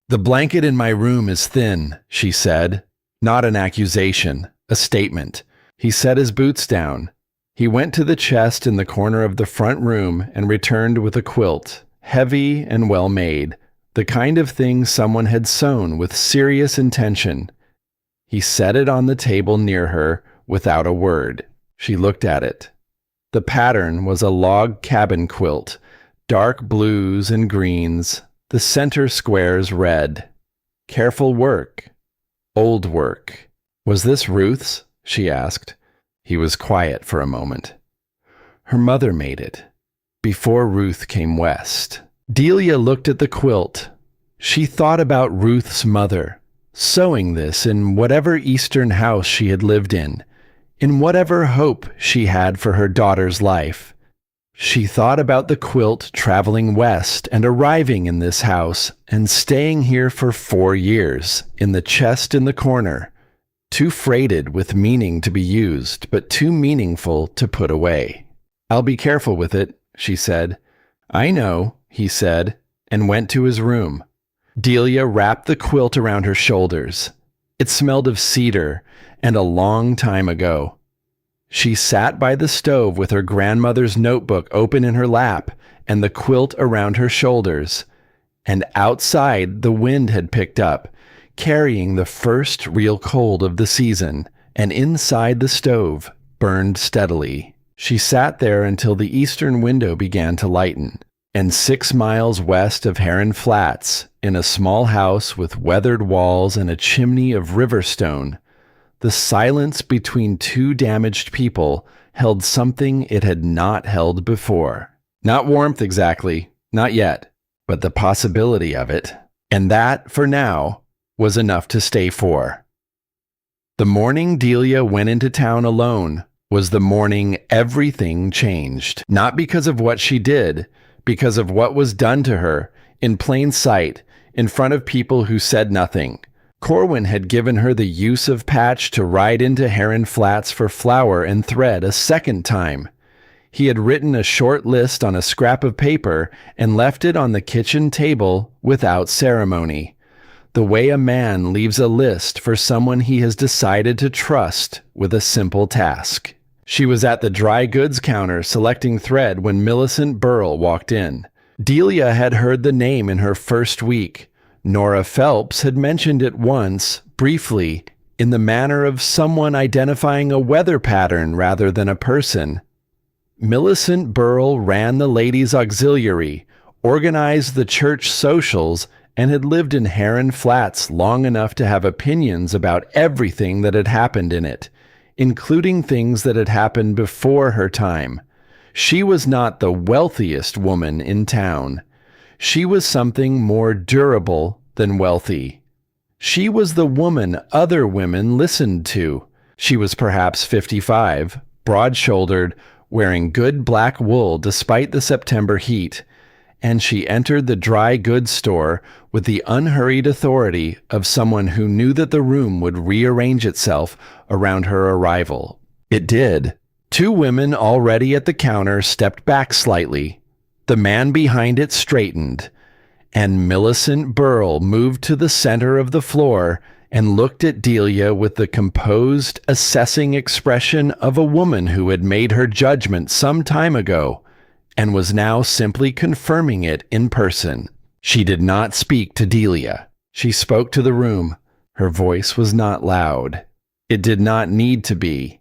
"The blanket in my room is thin," she said. Not an accusation, a statement. He set his boots down. He went to the chest in the corner of the front room and returned with a quilt, heavy and well made, the kind of thing someone had sewn with serious intention. He set it on the table near her without a word. She looked at it. The pattern was a log cabin quilt, dark blues and greens, the center squares red. Careful work. Old work. "Was this Ruth's?" she asked. He was quiet for a moment. "Her mother made it, before Ruth came west." Delia looked at the quilt. She thought about Ruth's mother, sewing this in whatever eastern house she had lived in whatever hope she had for her daughter's life. She thought about the quilt traveling west and arriving in this house and staying here for 4 years, in the chest in the corner, too freighted with meaning to be used, but too meaningful to put away. "I'll be careful with it," she said. "I know," he said, and went to his room. Delia wrapped the quilt around her shoulders. It smelled of cedar, and a long time ago. She sat by the stove with her grandmother's notebook open in her lap and the quilt around her shoulders. And outside, the wind had picked up, carrying the first real cold of the season, and inside the stove burned steadily. She sat there until the eastern window began to lighten, and 6 miles west of Heron Flats, in a small house with weathered walls and a chimney of river stone, the silence between two damaged people held something it had not held before. Not warmth exactly, not yet, but the possibility of it. And that, for now, was enough to stay for. The morning Delia went into town alone was the morning everything changed. Not because of what she did, because of what was done to her, in plain sight, in front of people who said nothing. Corwin had given her the use of patch to ride into Heron Flats for flour and thread a second time. He had written a short list on a scrap of paper and left it on the kitchen table without ceremony, the way a man leaves a list for someone he has decided to trust with a simple task. She was at the dry goods counter selecting thread when Millicent Burrell walked in. Delia had heard the name in her first week. Nora Phelps had mentioned it once, briefly, in the manner of someone identifying a weather pattern rather than a person. Millicent Burrell ran the Ladies' Auxiliary, organized the church socials, and had lived in Heron Flats long enough to have opinions about everything that had happened in it, including things that had happened before her time. She was not the wealthiest woman in town. She was something more durable than wealthy. She was the woman other women listened to. She was perhaps 55, broad-shouldered, wearing good black wool despite the September heat, and she entered the dry goods store with the unhurried authority of someone who knew that the room would rearrange itself around her arrival. It did. 2 women already at the counter stepped back slightly. The man behind it straightened, and Millicent Burrell moved to the center of the floor and looked at Delia with the composed, assessing expression of a woman who had made her judgment some time ago and was now simply confirming it in person. She did not speak to Delia. She spoke to the room. Her voice was not loud. It did not need to be.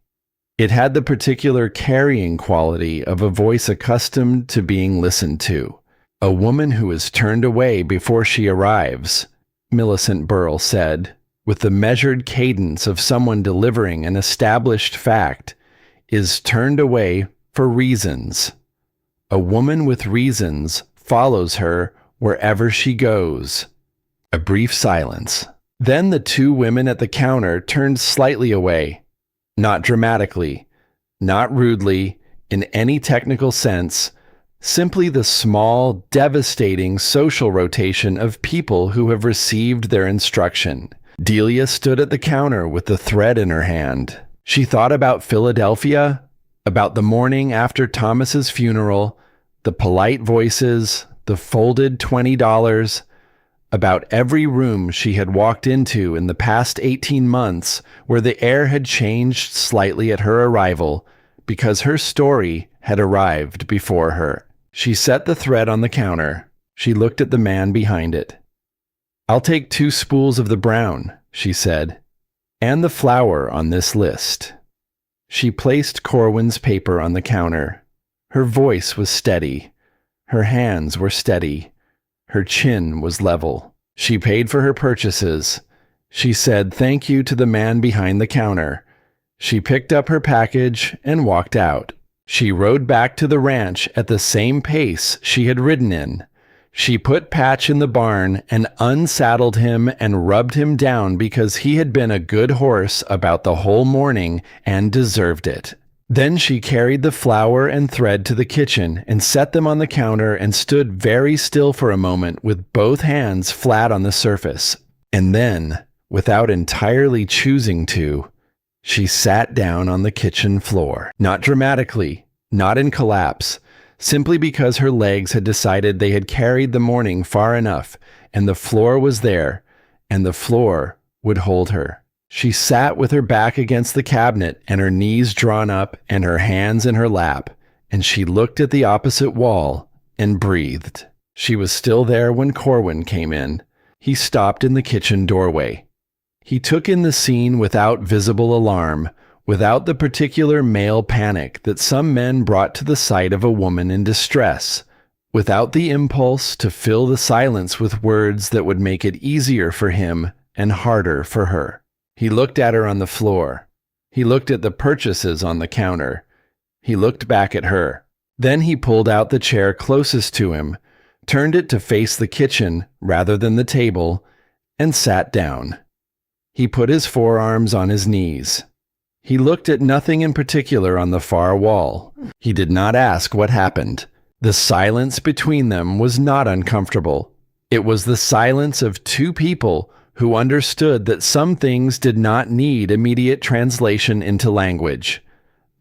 It had the particular carrying quality of a voice accustomed to being listened to. "A woman who is turned away before she arrives," Millicent Burrell said. with the measured cadence of someone delivering an established fact, is turned away for reasons. A woman with reasons follows her wherever she goes. A brief silence. Then the two women at the counter turned slightly away. Not dramatically, not rudely, in any technical sense, simply the small, devastating social rotation of people who have received their instruction. Delia stood at the counter with the thread in her hand. She thought about Philadelphia, about the morning after Thomas's funeral, the polite voices, the folded $20, about every room she had walked into in the past 18 months where the air had changed slightly at her arrival because her story had arrived before her. She set the thread on the counter. She looked at the man behind it. "I'll take 2 spools of the brown," she said, "and the flour on this list." She placed Corwin's paper on the counter. Her voice was steady. Her hands were steady. Her chin was level. She paid for her purchases. She said thank you to the man behind the counter. She picked up her package and walked out. She rode back to the ranch at the same pace she had ridden in. She put Patch in the barn and unsaddled him and rubbed him down because he had been a good horse about the whole morning and deserved it. Then she carried the flour and thread to the kitchen and set them on the counter and stood very still for a moment with both hands flat on the surface. And then, without entirely choosing to, she sat down on the kitchen floor. Not dramatically, not in collapse, simply because her legs had decided they had carried the morning far enough, and the floor was there, and the floor would hold her. She sat with her back against the cabinet and her knees drawn up and her hands in her lap, and she looked at the opposite wall and breathed. She was still there when Corwin came in. He stopped in the kitchen doorway. He took in the scene without visible alarm, without the particular male panic that some men brought to the sight of a woman in distress, without the impulse to fill the silence with words that would make it easier for him and harder for her. He looked at her on the floor. He looked at the purchases on the counter. He looked back at her. Then he pulled out the chair closest to him, turned it to face the kitchen rather than the table, and sat down. He put his forearms on his knees. He looked at nothing in particular on the far wall. He did not ask what happened. The silence between them was not uncomfortable. It was the silence of two people who understood that some things did not need immediate translation into language,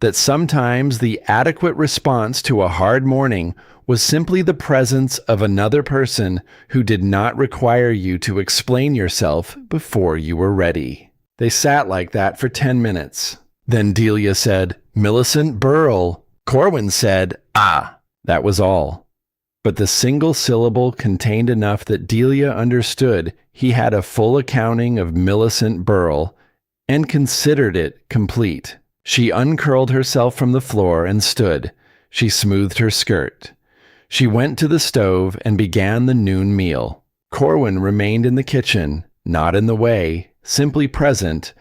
that sometimes the adequate response to a hard morning was simply the presence of another person who did not require you to explain yourself before you were ready. They sat like that for 10 minutes. Then Delia said, "Millicent Burl." Corwin said, "Ah." That was all. But the single syllable contained enough that Delia understood he had a full accounting of Millicent Burl and considered it complete. She uncurled herself from the floor and stood. She smoothed her skirt. She went to the stove and began the noon meal. Corwin remained in the kitchen, not in the way, simply present,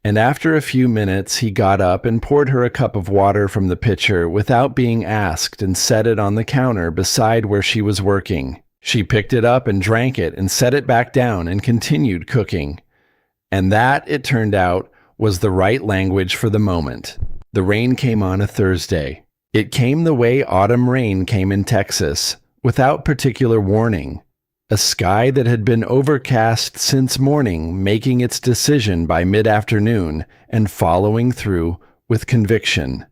and after a few minutes he got up and poured her a cup of water from the pitcher without being asked and set it on the counter beside where she was working. She picked it up and drank it and set it back down and continued cooking. And that, it turned out, was the right language for the moment. The rain came on a Thursday. It came the way autumn rain came in Texas, without particular warning. A sky that had been overcast since morning making its decision by mid-afternoon and following through with conviction.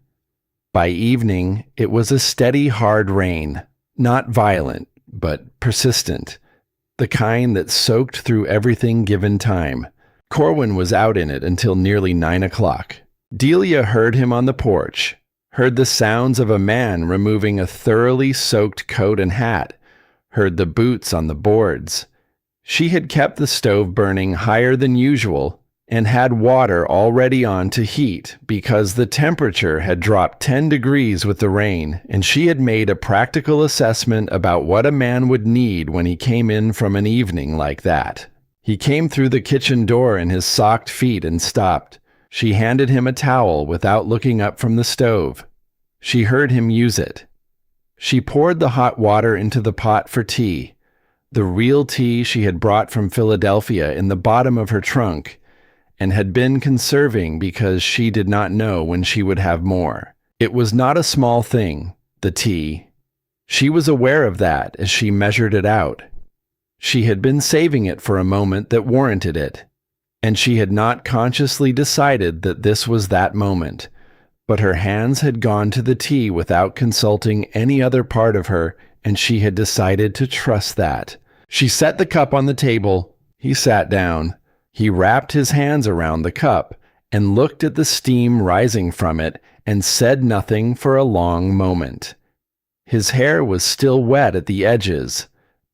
By evening, it was a steady, hard rain, not violent, but persistent, the kind that soaked through everything given time. Corwin was out in it until nearly 9 o'clock. Delia heard him on the porch, heard the sounds of a man removing a thoroughly soaked coat and hat, heard the boots on the boards. She had kept the stove burning higher than usual and had water already on to heat because the temperature had dropped 10 degrees with the rain, and she had made a practical assessment about what a man would need when he came in from an evening like that. He came through the kitchen door in his socked feet and stopped. She handed him a towel without looking up from the stove. She heard him use it. She poured the hot water into the pot for tea, the real tea she had brought from Philadelphia in the bottom of her trunk, and had been conserving because she did not know when she would have more. It was not a small thing, the tea. She was aware of that as she measured it out. She had been saving it for a moment that warranted it, and she had not consciously decided that this was that moment. But her hands had gone to the tea without consulting any other part of her, and she had decided to trust that. She set the cup on the table. He sat down. He wrapped his hands around the cup and looked at the steam rising from it and said nothing for a long moment. His hair was still wet at the edges.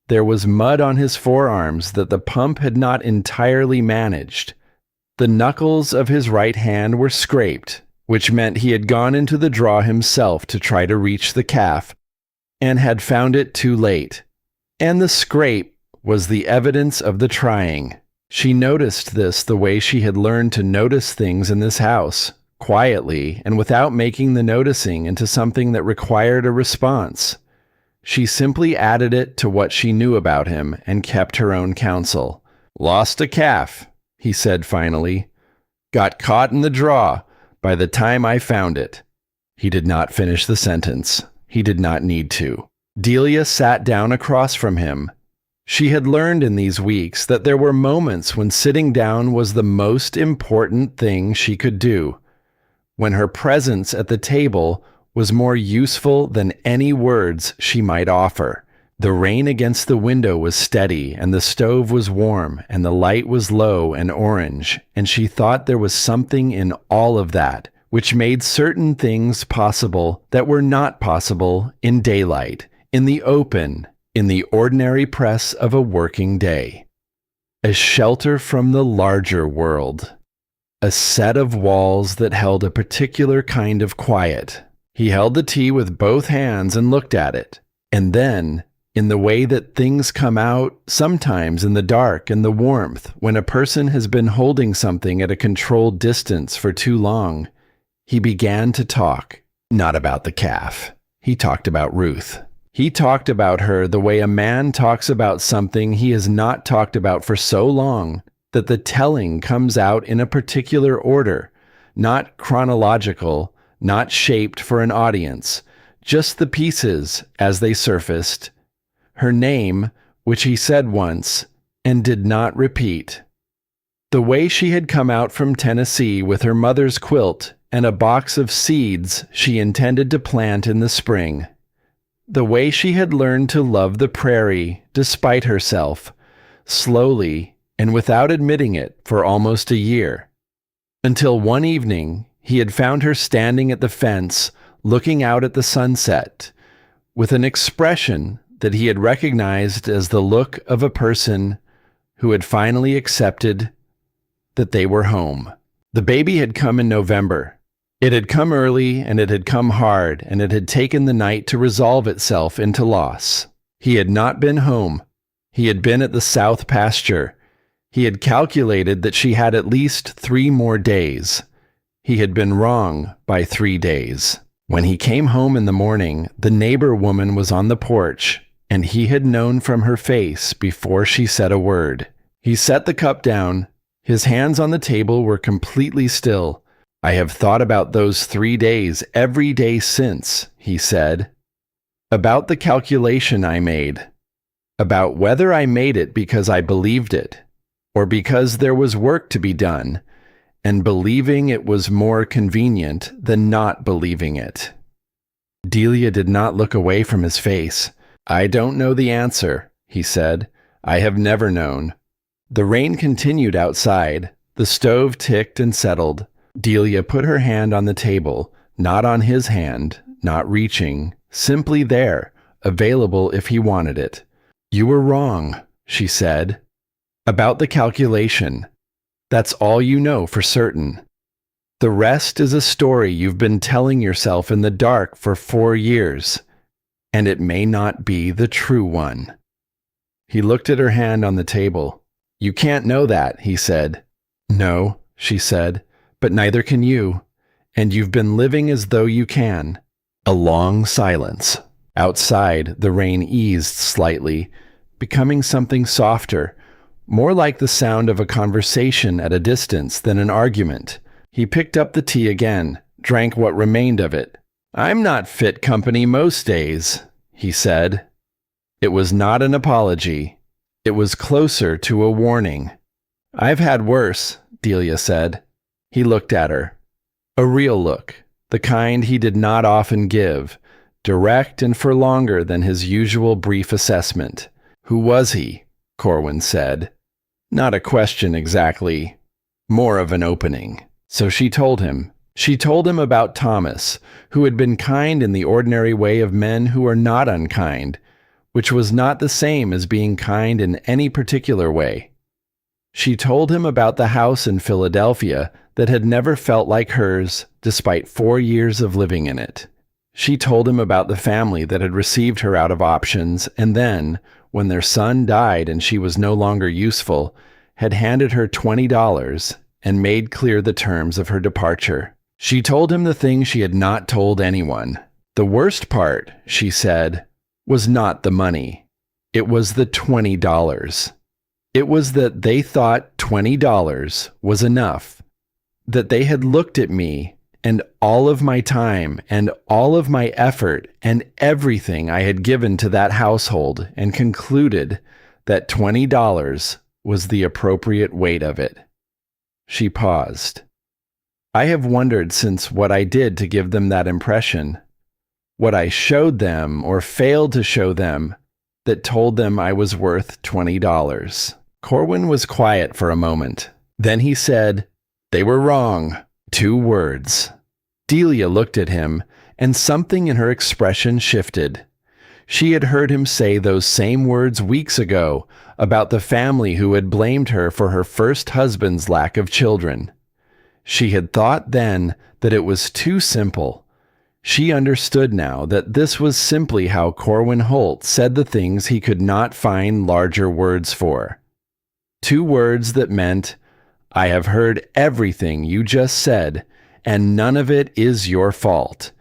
There was mud on his forearms that the pump had not entirely managed. The knuckles of his right hand were scraped, which meant he had gone into the draw himself to try to reach the calf, and had found it too late. And the scrape was the evidence of the trying. She noticed this the way she had learned to notice things in this house, quietly and without making the noticing into something that required a response. She simply added it to what she knew about him and kept her own counsel. "Lost a calf," he said finally. "Got caught in the draw by the time I found it." He did not finish the sentence. He did not need to. Delia sat down across from him. She had learned in these weeks that there were moments when sitting down was the most important thing she could do, when her presence at the table was more useful than any words she might offer. The rain against the window was steady, and the stove was warm, and the light was low and orange, and she thought there was something in all of that which made certain things possible that were not possible in daylight, in the open, in the ordinary press of a working day. A shelter from the larger world. A set of walls that held a particular kind of quiet. He held the tea with both hands and looked at it. And then, in the way that things come out, sometimes in the dark and the warmth, when a person has been holding something at a controlled distance for too long, he began to talk. Not about the calf. He talked about Ruth. He talked about her the way a man talks about something he has not talked about for so long that the telling comes out in a particular order, not chronological, not shaped for an audience, just the pieces as they surfaced. Her name, which he said once and did not repeat. The way she had come out from Tennessee with her mother's quilt and a box of seeds she intended to plant in the spring. The way she had learned to love the prairie despite herself, slowly and without admitting it for almost a year. Until one evening, he had found her standing at the fence, looking out at the sunset, with an expression that he had recognized as the look of a person who had finally accepted that they were home. The baby had come in November. It had come early, and it had come hard, and it had taken the night to resolve itself into loss. He had not been home. He had been at the south pasture. He had calculated that she had at least 3 more days. He had been wrong by 3 days. When he came home in the morning, the neighbor woman was on the porch, and he had known from her face before she said a word. He set the cup down. His hands on the table were completely still. "I have thought about those 3 days every day since," he said. "About the calculation I made. About whether I made it because I believed it, or because there was work to be done, and believing it was more convenient than not believing it." Delia did not look away from his face. "I don't know the answer," he said. "I have never known." The rain continued outside. The stove ticked and settled. Delia put her hand on the table, not on his hand, not reaching, simply there, available if he wanted it. "You were wrong," she said. "About the calculation. That's all you know for certain. The rest is a story you've been telling yourself in the dark for 4 years, and it may not be the true one." He looked at her hand on the table. "You can't know that," he said. "No," she said, "but neither can you. And you've been living as though you can." A long silence. Outside, the rain eased slightly, becoming something softer, more like the sound of a conversation at a distance than an argument. He picked up the tea again, drank what remained of it. "I'm not fit company most days," he said. It was not an apology. It was closer to a warning. "I've had worse," Delia said. He looked at her. A real look, the kind he did not often give, direct and for longer than his usual brief assessment. "Who was he?" Corwin said. Not a question exactly, more of an opening. So she told him. She told him about Thomas, who had been kind in the ordinary way of men who are not unkind, which was not the same as being kind in any particular way. She told him about the house in Philadelphia that had never felt like hers, despite 4 years of living in it. She told him about the family that had received her out of options and then, when their son died and she was no longer useful, had handed her $20 and made clear the terms of her departure. She told him the thing she had not told anyone. The worst part, she said, was not the money. It was the $20. It was that they thought $20 was enough. That they had looked at me and all of my time and all of my effort and everything I had given to that household and concluded that $20 was the appropriate weight of it. She paused. I have wondered since what I did to give them that impression, what I showed them or failed to show them that told them I was worth $20. Corwin was quiet for a moment. Then he said, "They were wrong." 2 words. Delia looked at him, and something in her expression shifted. She had heard him say those same words weeks ago about the family who had blamed her for her first husband's lack of children. She had thought then that it was too simple. She understood now that this was simply how Corwin Holt said the things he could not find larger words for. 2 words that meant, "I have heard everything you just said, and none of it is your fault,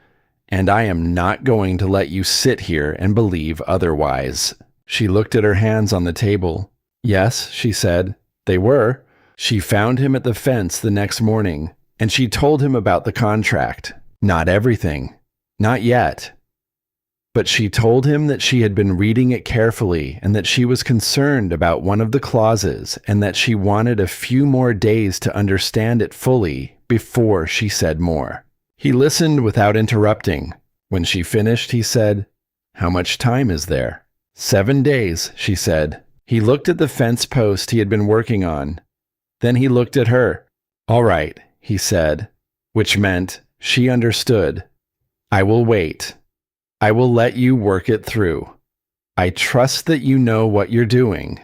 and I am not going to let you sit here and believe otherwise." She looked at her hands on the table. "Yes," she said, "they were." She found him at the fence the next morning, and she told him about the contract. Not everything. Not yet. But she told him that she had been reading it carefully and that she was concerned about one of the clauses and that she wanted a few more days to understand it fully before she said more. He listened without interrupting. When she finished, he said, "How much time is there?" 7 days, she said. He looked at the fence post he had been working on. Then he looked at her. "All right," he said, which meant she understood. "I will wait. I will let you work it through. I trust that you know what you're doing."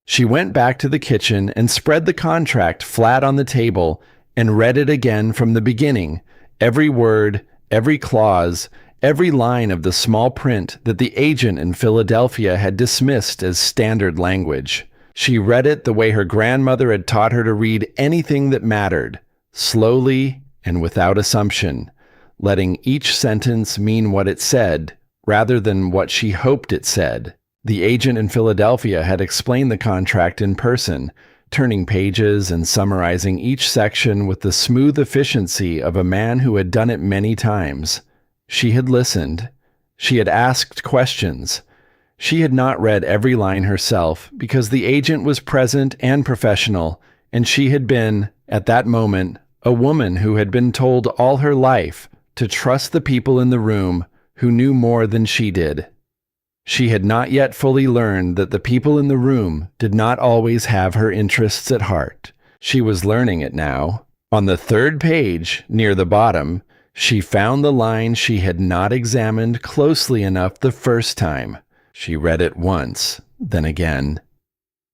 She went back to the kitchen and spread the contract flat on the table and read it again from the beginning, every word, every clause, every line of the small print that the agent in Philadelphia had dismissed as standard language. She read it the way her grandmother had taught her to read anything that mattered, slowly and without assumption, letting each sentence mean what it said, rather than what she hoped it said. The agent in Philadelphia had explained the contract in person, turning pages and summarizing each section with the smooth efficiency of a man who had done it many times. She had listened. She had asked questions. She had not read every line herself because the agent was present and professional, and she had been, at that moment, a woman who had been told all her life to trust the people in the room who knew more than she did. She had not yet fully learned that the people in the room did not always have her interests at heart. She was learning it now. On the 3rd page, near the bottom, she found the line she had not examined closely enough the first time. She read it once, then again.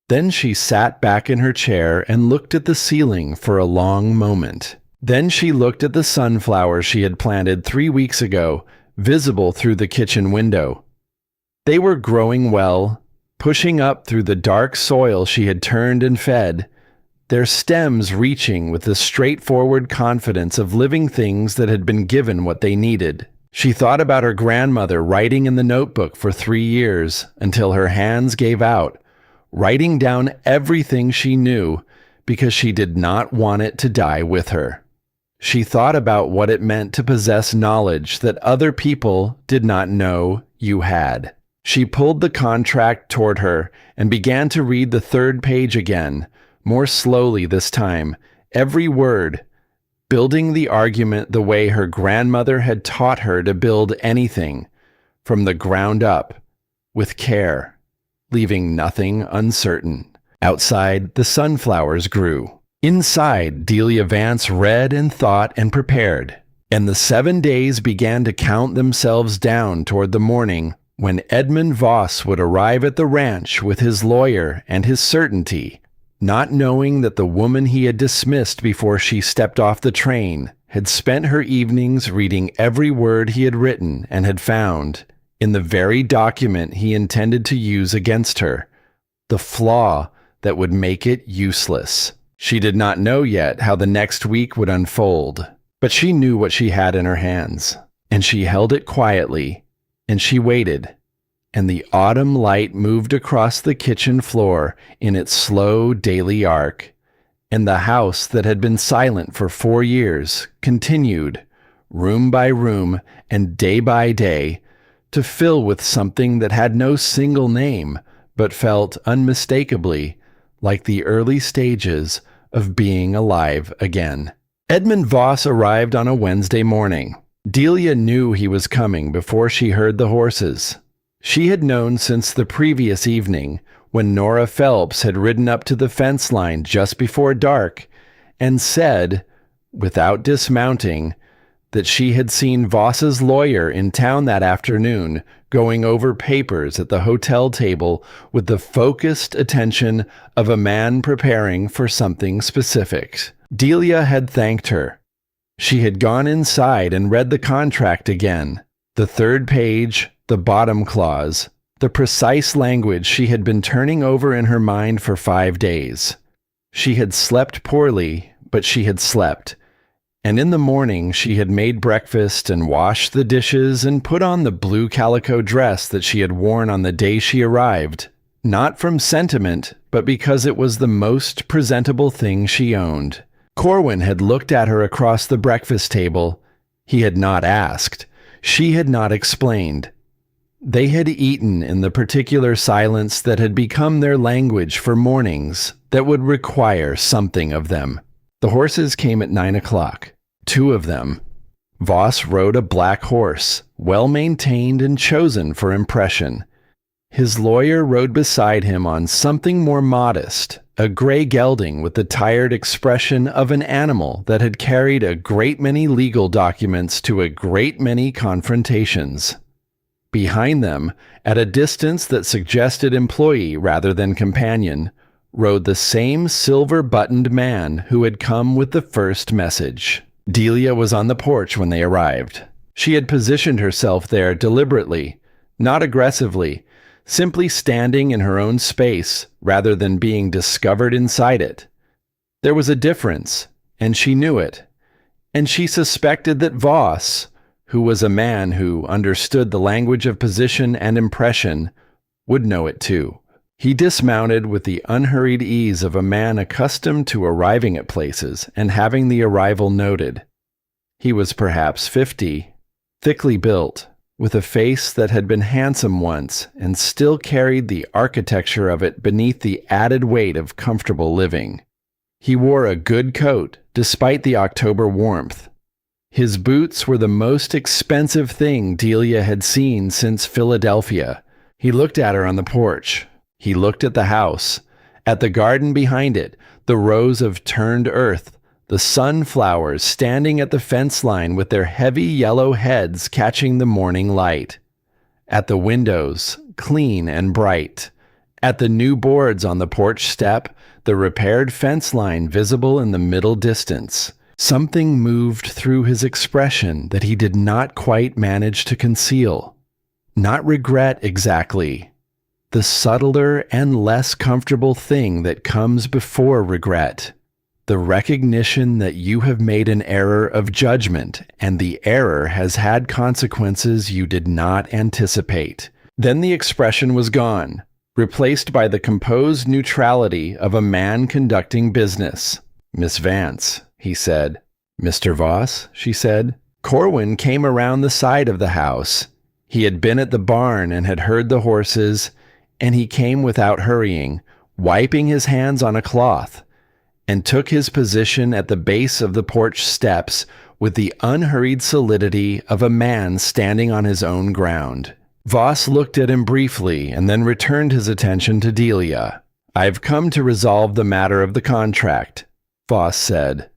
Then she sat back in her chair and looked at the ceiling for a long moment. Then she looked at the sunflowers she had planted 3 weeks ago, visible through the kitchen window. They were growing well, pushing up through the dark soil she had turned and fed, their stems reaching with the straightforward confidence of living things that had been given what they needed. She thought about her grandmother writing in the notebook for 3 years until her hands gave out, writing down everything she knew because she did not want it to die with her. She thought about what it meant to possess knowledge that other people did not know you had. She pulled the contract toward her and began to read the 3rd page again, more slowly this time, every word, building the argument the way her grandmother had taught her to build anything, from the ground up, with care, leaving nothing uncertain. Outside, the sunflowers grew. Inside, Delia Vance read and thought and prepared, and the 7 days began to count themselves down toward the morning when Edmund Voss would arrive at the ranch with his lawyer and his certainty, not knowing that the woman he had dismissed before she stepped off the train had spent her evenings reading every word he had written and had found, in the very document he intended to use against her, the flaw that would make it useless. She did not know yet how the next week would unfold, but she knew what she had in her hands, and she held it quietly, and she waited, and the autumn light moved across the kitchen floor in its slow daily arc, and the house that had been silent for 4 years continued, room by room and day by day, to fill with something that had no single name, but felt unmistakably like the early stages of being alive again. Edmund Voss arrived on a Wednesday morning. Delia knew he was coming before she heard the horses. She had known since the previous evening, when Nora Phelps had ridden up to the fence line just before dark and said, without dismounting, that she had seen Voss's lawyer in town that afternoon going over papers at the hotel table with the focused attention of a man preparing for something specific. Delia had thanked her. She had gone inside and read the contract again, the 3rd page, the bottom clause, the precise language she had been turning over in her mind for 5 days. She had slept poorly, but she had slept. And in the morning she had made breakfast and washed the dishes and put on the blue calico dress that she had worn on the day she arrived, not from sentiment, but because it was the most presentable thing she owned. Corwin had looked at her across the breakfast table. He had not asked. She had not explained. They had eaten in the particular silence that had become their language for mornings that would require something of them. The horses came at 9 o'clock. 2 of them. Voss rode a black horse, well-maintained and chosen for impression. His lawyer rode beside him on something more modest, a gray gelding with the tired expression of an animal that had carried a great many legal documents to a great many confrontations. Behind them, at a distance that suggested employee rather than companion, rode the same silver-buttoned man who had come with the first message. Delia was on the porch when they arrived. She had positioned herself there deliberately, not aggressively, simply standing in her own space rather than being discovered inside it. There was a difference, and she knew it, and she suspected that Voss, who was a man who understood the language of position and impression, would know it too. He dismounted with the unhurried ease of a man accustomed to arriving at places and having the arrival noted. He was perhaps 50, thickly built, with a face that had been handsome once and still carried the architecture of it beneath the added weight of comfortable living. He wore a good coat despite the October warmth. His boots were the most expensive thing Delia had seen since Philadelphia. He looked at her on the porch. He looked at the house, at the garden behind it, the rows of turned earth, the sunflowers standing at the fence line with their heavy yellow heads catching the morning light, at the windows, clean and bright, at the new boards on the porch step, the repaired fence line visible in the middle distance. Something moved through his expression that he did not quite manage to conceal. Not regret exactly. the subtler and less comfortable thing that comes before regret. The recognition that you have made an error of judgment and the error has had consequences you did not anticipate. Then the expression was gone, replaced by the composed neutrality of a man conducting business. "Miss Vance," he said. "Mr. Voss," she said. Corwin came around the side of the house. He had been at the barn and had heard the horses, and he came without hurrying, wiping his hands on a cloth, and took his position at the base of the porch steps with the unhurried solidity of a man standing on his own ground. Voss looked at him briefly and then returned his attention to Delia. "I've come to resolve the matter of the contract," Voss said.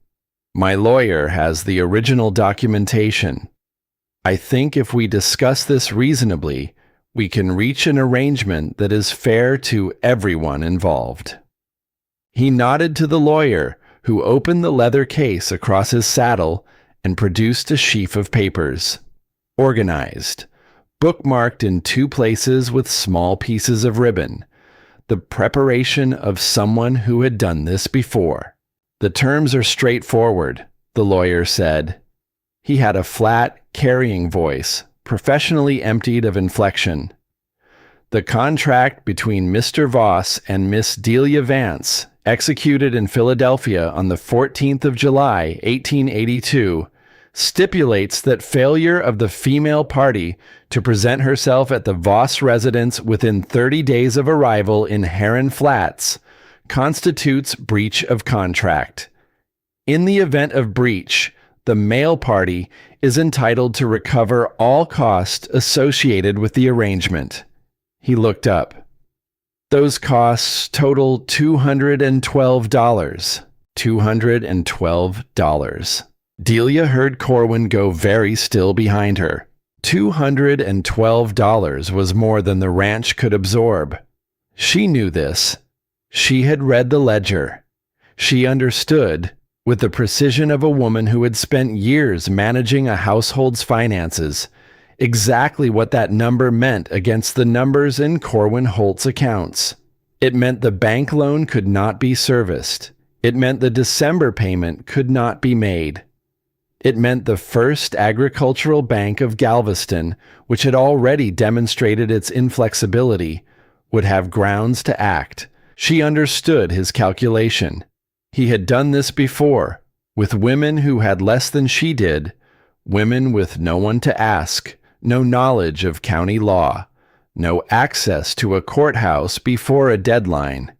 "My lawyer has the original documentation. I think if we discuss this reasonably, we can reach an arrangement that is fair to everyone involved." He nodded to the lawyer, who opened the leather case across his saddle and produced a sheaf of papers. Organized, bookmarked in 2 places with small pieces of ribbon. The preparation of someone who had done this before. "The terms are straightforward," the lawyer said. He had a flat, carrying voice, professionally emptied of inflection. "The contract between Mr. Voss and Miss Delia Vance, executed in Philadelphia on the 14th of July, 1882, stipulates that failure of the female party to present herself at the Voss residence within 30 days of arrival in Heron Flats constitutes breach of contract. In the event of breach, the male party is entitled to recover all costs associated with the arrangement." He looked up. "Those costs total $212. $212. Delia heard Corwin go very still behind her. $212 was more than the ranch could absorb. She knew this. She had read the ledger. She understood, with the precision of a woman who had spent years managing a household's finances, exactly what that number meant against the numbers in Corwin Holt's accounts. It meant the bank loan could not be serviced. It meant the December payment could not be made. It meant the First Agricultural Bank of Galveston, which had already demonstrated its inflexibility, would have grounds to act. She understood his calculation. He had done this before, with women who had less than she did, women with no one to ask, no knowledge of county law, no access to a courthouse before a deadline.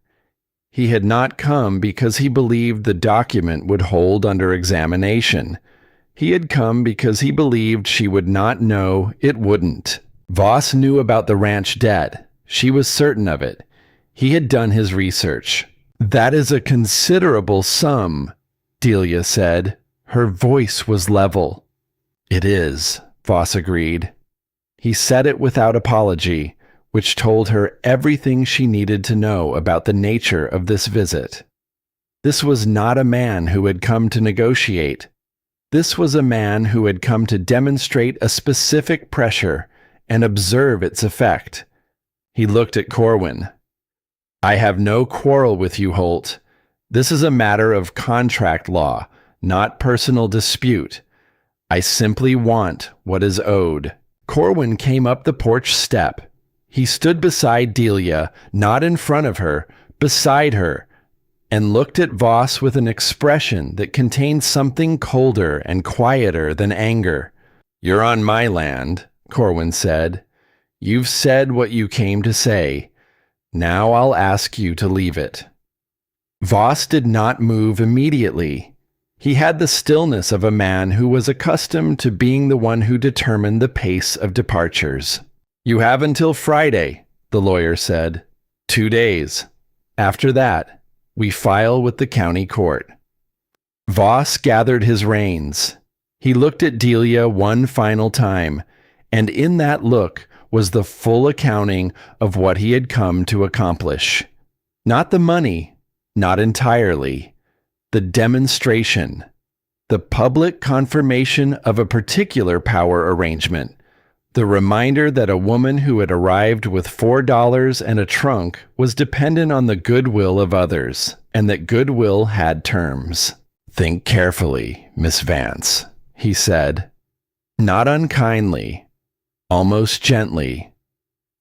He had not come because he believed the document would hold under examination. He had come because he believed she would not know it wouldn't. Voss knew about the ranch debt. She was certain of it. He had done his research. "That is a considerable sum," Delia said. Her voice was level. "It is," Voss agreed. He said it without apology, which told her everything she needed to know about the nature of this visit. This was not a man who had come to negotiate. This was a man who had come to demonstrate a specific pressure and observe its effect. He looked at Corwin. "I have no quarrel with you, Holt. This is a matter of contract law, not personal dispute. I simply want what is owed." Corwin came up the porch step. He stood beside Delia, not in front of her, beside her, and looked at Voss with an expression that contained something colder and quieter than anger. "You're on my land," Corwin said. "You've said what you came to say. Now I'll ask you to leave it." Voss did not move immediately. He had the stillness of a man who was accustomed to being the one who determined the pace of departures. "You have until Friday," the lawyer said. 2 days. After that, we file with the county court." Voss gathered his reins. He looked at Delia one final time, and in that look was the full accounting of what he had come to accomplish. Not the money, not entirely. The demonstration, the public confirmation of a particular power arrangement, The reminder that a woman who had arrived with $4 and a trunk was dependent on the goodwill of others, and that goodwill had terms. "Think carefully, Miss Vance," he said, not unkindly, almost gently,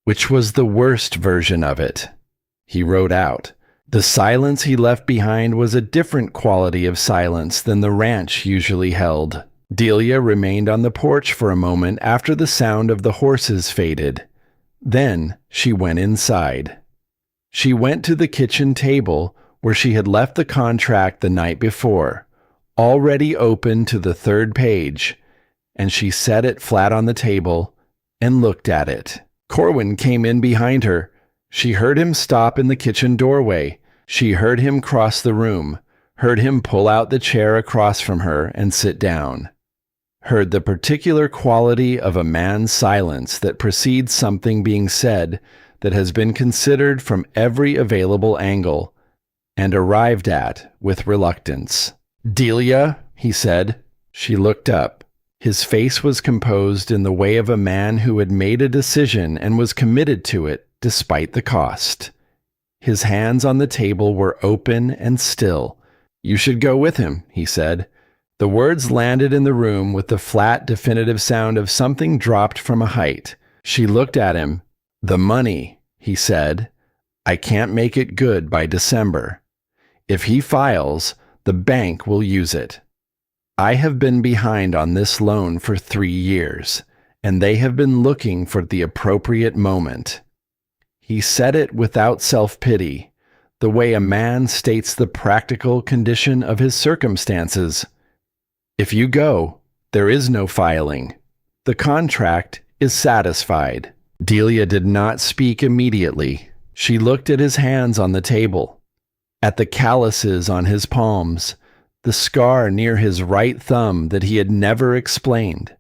which was the worst version of it. He wrote out. The silence he left behind was a different quality of silence than the ranch usually held. Delia remained on the porch for a moment after the sound of the horses faded. Then she went inside. She went to the kitchen table where she had left the contract the night before, already open to the 3rd page, and she set it flat on the table and looked at it. Corwin came in behind her. She heard him stop in the kitchen doorway. She heard him cross the room, heard him pull out the chair across from her and sit down. Heard the particular quality of a man's silence that precedes something being said that has been considered from every available angle and arrived at with reluctance. "Delia," he said. She looked up. His face was composed in the way of a man who had made a decision and was committed to it despite the cost. His hands on the table were open and still. "You should go with him," he said. The words landed in the room with the flat, definitive sound of something dropped from a height. She looked at him. "The money," he said. "I can't make it good by December. If he files, the bank will use it. I have been behind on this loan for 3 years, and they have been looking for the appropriate moment." He said it without self-pity, the way a man states the practical condition of his circumstances. "If you go, there is no filing. The contract is satisfied." Delia did not speak immediately. She looked at his hands on the table, at the calluses on his palms, the scar near his right thumb that he had never explained,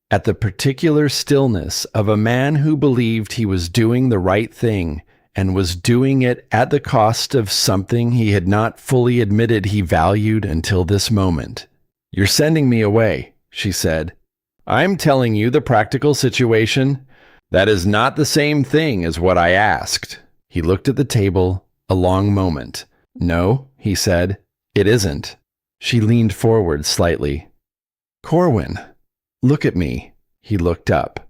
at the particular stillness of a man who believed he was doing the right thing and was doing it at the cost of something he had not fully admitted he valued until this moment. "You're sending me away," she said. "I'm telling you the practical situation. That is not the same thing as what I asked." He looked at the table a long moment. "No," he said, "it isn't." She leaned forward slightly. "Corwin, look at me." He looked up.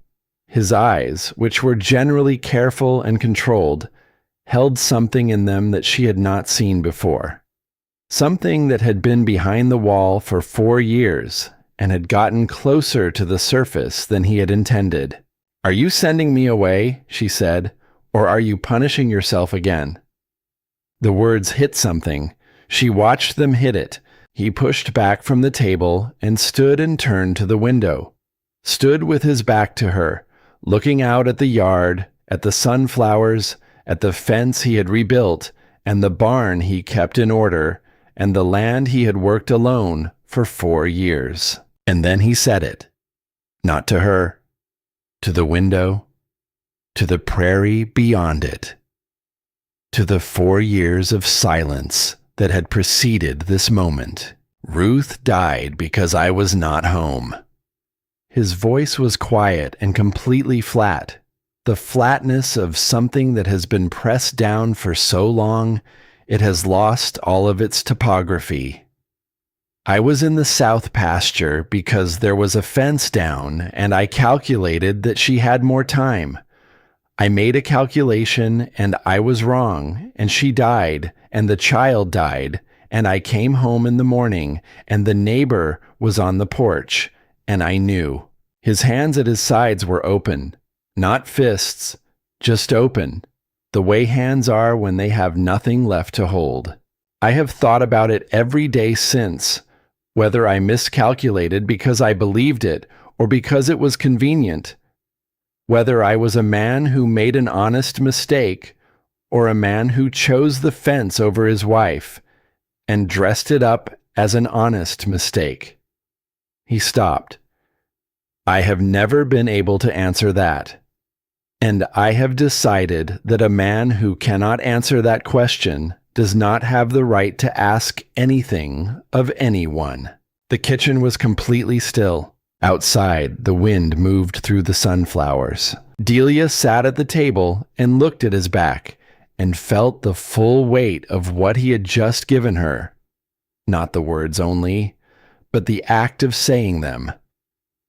His eyes, which were generally careful and controlled, held something in them that she had not seen before. Something that had been behind the wall for 4 years and had gotten closer to the surface than he had intended. "Are you sending me away," she said, "or are you punishing yourself again?" The words hit something. She watched them hit it. He pushed back from the table and stood and turned to the window. Stood with his back to her, looking out at the yard, at the sunflowers, at the fence he had rebuilt, and the barn he kept in order, and the land he had worked alone for 4 years. And then he said it. Not to her, to the window, to the prairie beyond it, to the 4 years of silence that had preceded this moment. "Ruth died because I was not home." His voice was quiet and completely flat, the flatness of something that has been pressed down for so long it has lost all of its topography. "I was in the south pasture because there was a fence down, and I calculated that she had more time. I made a calculation, and I was wrong, and she died, and the child died, and I came home in the morning, and the neighbor was on the porch, and I knew." His hands at his sides were open, not fists, just open, the way hands are when they have nothing left to hold. "I have thought about it every day since, whether I miscalculated because I believed it or because it was convenient, whether I was a man who made an honest mistake or a man who chose the fence over his wife and dressed it up as an honest mistake." He stopped. "I have never been able to answer that. And I have decided that a man who cannot answer that question does not have the right to ask anything of anyone." The kitchen was completely still. Outside, the wind moved through the sunflowers. Delia sat at the table and looked at his back and felt the full weight of what he had just given her. Not the words only, but the act of saying them.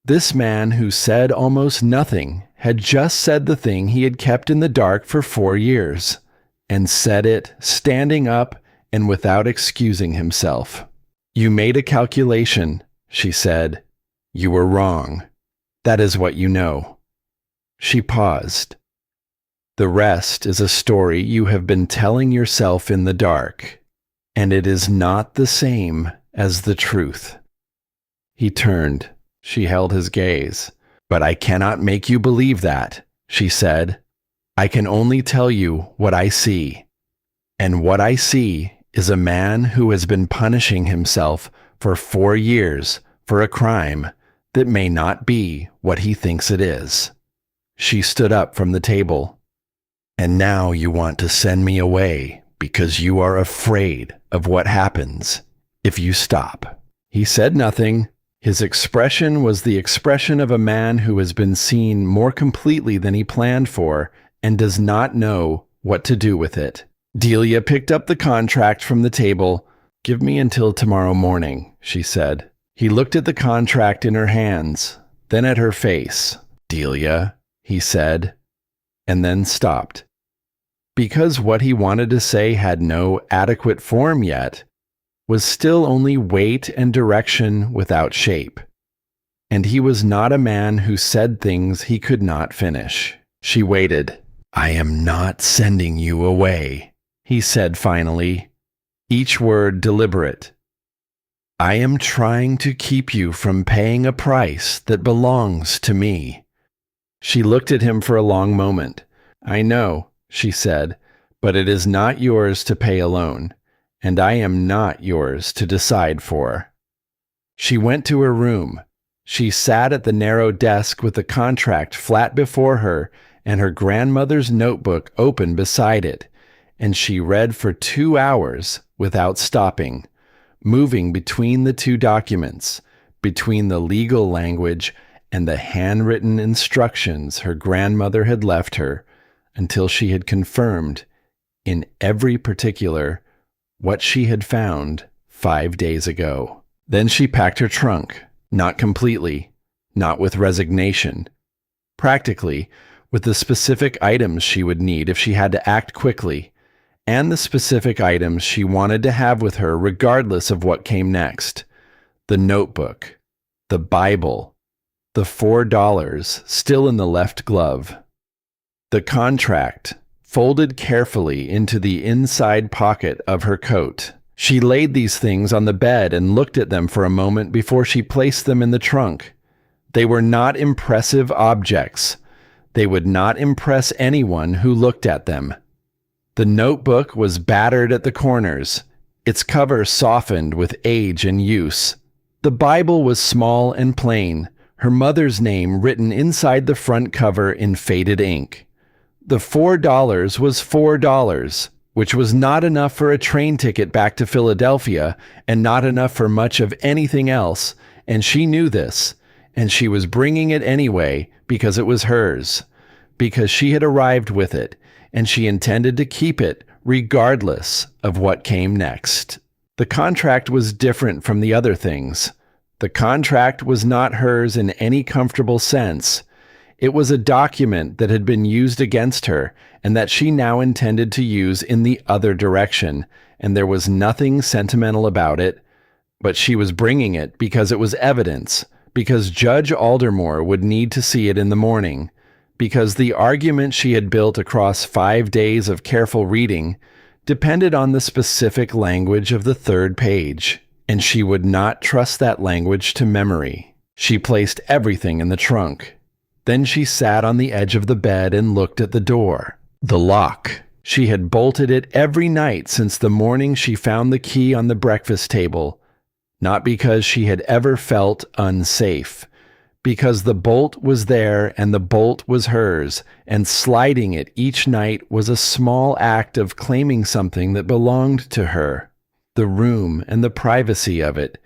This man who said almost nothing had just said the thing he had kept in the dark for 4 years, and said it standing up and without excusing himself. "You made a calculation," she said. "You were wrong. That is what you know." She paused. "The rest is a story you have been telling yourself in the dark, and it is not the same as the truth." He turned. She held his gaze. "But I cannot make you believe that," she said. "I can only tell you what I see. And what I see is a man who has been punishing himself for 4 years for a crime that may not be what he thinks it is." She stood up from the table. "And now you want to send me away because you are afraid of what happens if you stop." He said nothing. His expression was the expression of a man who has been seen more completely than he planned for and does not know what to do with it. Delia picked up the contract from the table. "Give me until tomorrow morning," she said. He looked at the contract in her hands, then at her face. "Delia," he said, and then stopped. Because what he wanted to say had no adequate form yet, was still only weight and direction without shape. And he was not a man who said things he could not finish. She waited. "I am not sending you away," he said finally, each word deliberate. "I am trying to keep you from paying a price that belongs to me." She looked at him for a long moment. "I know," she said, "but it is not yours to pay alone. And I am not yours to decide for." She went to her room. She sat at the narrow desk with the contract flat before her and her grandmother's notebook open beside it, and she read for 2 hours without stopping, moving between the two documents, between the legal language and the handwritten instructions her grandmother had left her, until she had confirmed, in every particular, what she had found 5 days ago. Then she packed her trunk, not completely, not with resignation, practically, with the specific items she would need if she had to act quickly, and the specific items she wanted to have with her regardless of what came next. The notebook, the Bible, the $4 still in the left glove, the contract, folded carefully into the inside pocket of her coat. She laid these things on the bed and looked at them for a moment before she placed them in the trunk. They were not impressive objects. They would not impress anyone who looked at them. The notebook was battered at the corners, its cover softened with age and use. The Bible was small and plain, her mother's name written inside the front cover in faded ink. The $4 was $4, which was not enough for a train ticket back to Philadelphia and not enough for much of anything else, and she knew this, and she was bringing it anyway because it was hers, because she had arrived with it, and she intended to keep it regardless of what came next. The contract was different from the other things. The contract was not hers in any comfortable sense. It was a document that had been used against her and that she now intended to use in the other direction, and there was nothing sentimental about it, but she was bringing it because it was evidence, because Judge Aldermore would need to see it in the morning, because the argument she had built across 5 days of careful reading depended on the specific language of the 3rd page, and she would not trust that language to memory. She placed everything in the trunk. Then she sat on the edge of the bed and looked at the door. The lock. She had bolted it every night since the morning she found the key on the breakfast table, not because she had ever felt unsafe, because the bolt was there and the bolt was hers, and sliding it each night was a small act of claiming something that belonged to her, the room and the privacy of it,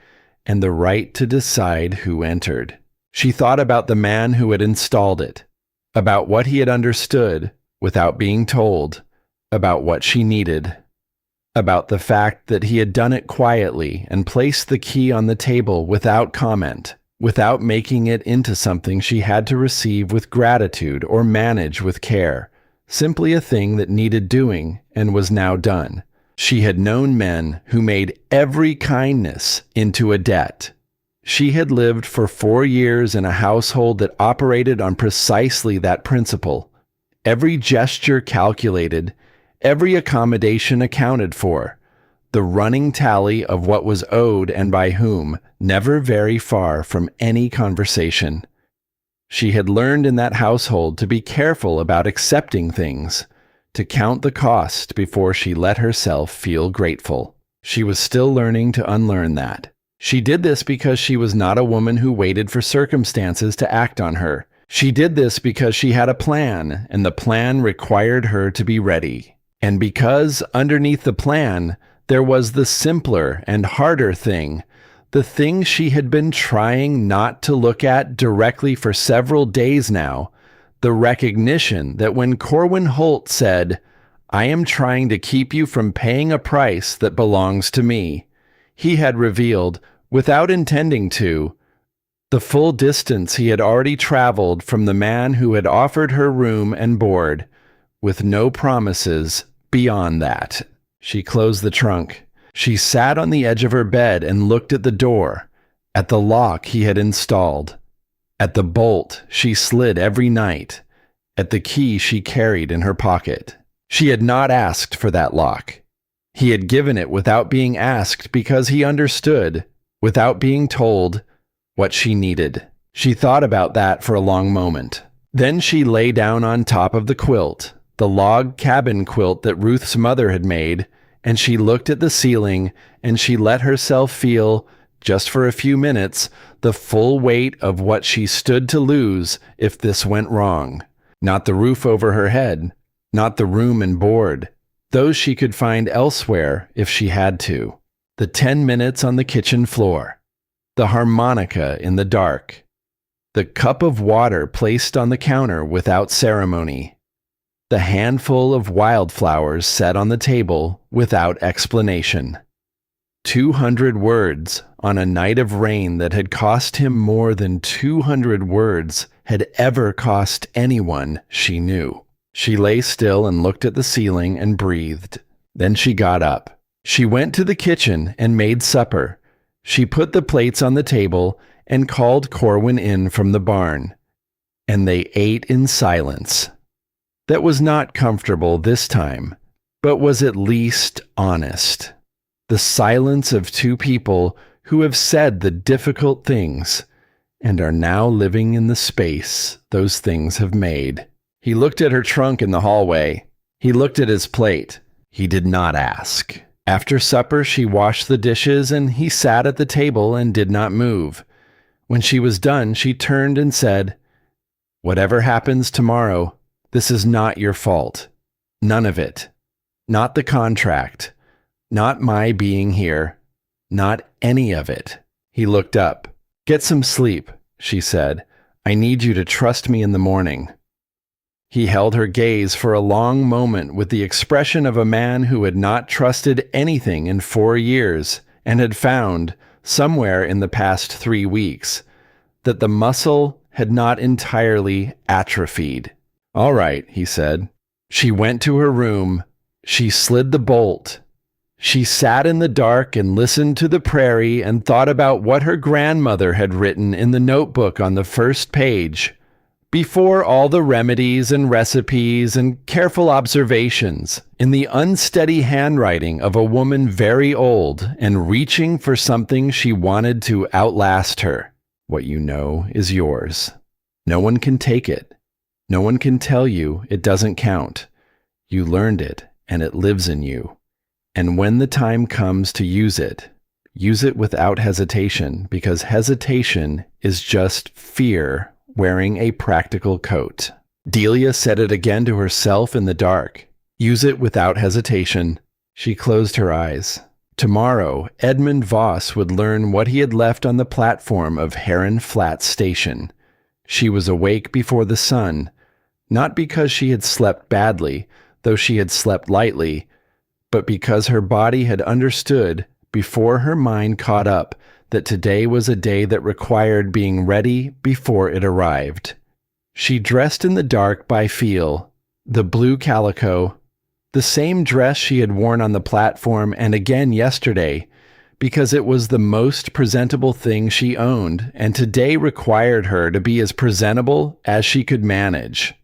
and the right to decide who entered. She thought about the man who had installed it, about what he had understood without being told, about what she needed, about the fact that he had done it quietly and placed the key on the table without comment, without making it into something she had to receive with gratitude or manage with care, simply a thing that needed doing and was now done. She had known men who made every kindness into a debt. She had lived for 4 years in a household that operated on precisely that principle. Every gesture calculated, every accommodation accounted for, the running tally of what was owed and by whom, never very far from any conversation. She had learned in that household to be careful about accepting things, to count the cost before she let herself feel grateful. She was still learning to unlearn that. She did this because she was not a woman who waited for circumstances to act on her. She did this because she had a plan, and the plan required her to be ready. And because underneath the plan, there was the simpler and harder thing, the thing she had been trying not to look at directly for several days now, the recognition that when Corwin Holt said, "I am trying to keep you from paying a price that belongs to me," he had revealed, without intending to, the full distance he had already traveled from the man who had offered her room and board, with no promises beyond that. She closed the trunk. She sat on the edge of her bed and looked at the door, at the lock he had installed, at the bolt she slid every night, at the key she carried in her pocket. She had not asked for that lock. He had given it without being asked because he understood, without being told, what she needed. She thought about that for a long moment. Then she lay down on top of the quilt, the log cabin quilt that Ruth's mother had made, and she looked at the ceiling, and she let herself feel, just for a few minutes, the full weight of what she stood to lose if this went wrong. Not the roof over her head, not the room and board. Those she could find elsewhere if she had to. The 10 minutes on the kitchen floor, the harmonica in the dark, the cup of water placed on the counter without ceremony, the handful of wildflowers set on the table without explanation. 200 words on a night of rain that had cost him more than 200 words had ever cost anyone she knew. She lay still and looked at the ceiling and breathed. Then she got up. She went to the kitchen and made supper. She put the plates on the table and called Corwin in from the barn. And they ate in silence. That was not comfortable this time, but was at least honest. The silence of two people who have said the difficult things and are now living in the space those things have made. He looked at her trunk in the hallway. He looked at his plate. He did not ask. After supper, she washed the dishes, and he sat at the table and did not move. When she was done, she turned and said, "Whatever happens tomorrow, this is not your fault. None of it. Not the contract. Not my being here. Not any of it." He looked up. "Get some sleep," she said. "I need you to trust me in the morning." He held her gaze for a long moment with the expression of a man who had not trusted anything in 4 years and had found, somewhere in the past 3 weeks, that the muscle had not entirely atrophied. "All right," he said. She went to her room. She slid the bolt. She sat in the dark and listened to the Prairie and thought about what her grandmother had written in the notebook on the first page. Before all the remedies and recipes and careful observations, in the unsteady handwriting of a woman very old and reaching for something she wanted to outlast her. What you know is yours. No one can take it. No one can tell you it doesn't count. You learned it, and it lives in you. And when the time comes to use it without hesitation, because hesitation is just fear wearing a practical coat. Delia said it again to herself in the dark. Use it without hesitation. She closed her eyes. Tomorrow, Edmund Voss would learn what he had left on the platform of Heron Flats station. She was awake before the sun, not because she had slept badly, though she had slept lightly, but because her body had understood, before her mind caught up, that today was a day that required being ready before it arrived. She dressed in the dark by feel, the blue calico, the same dress she had worn on the platform and again yesterday, because it was the most presentable thing she owned, and today required her to be as presentable as she could manage.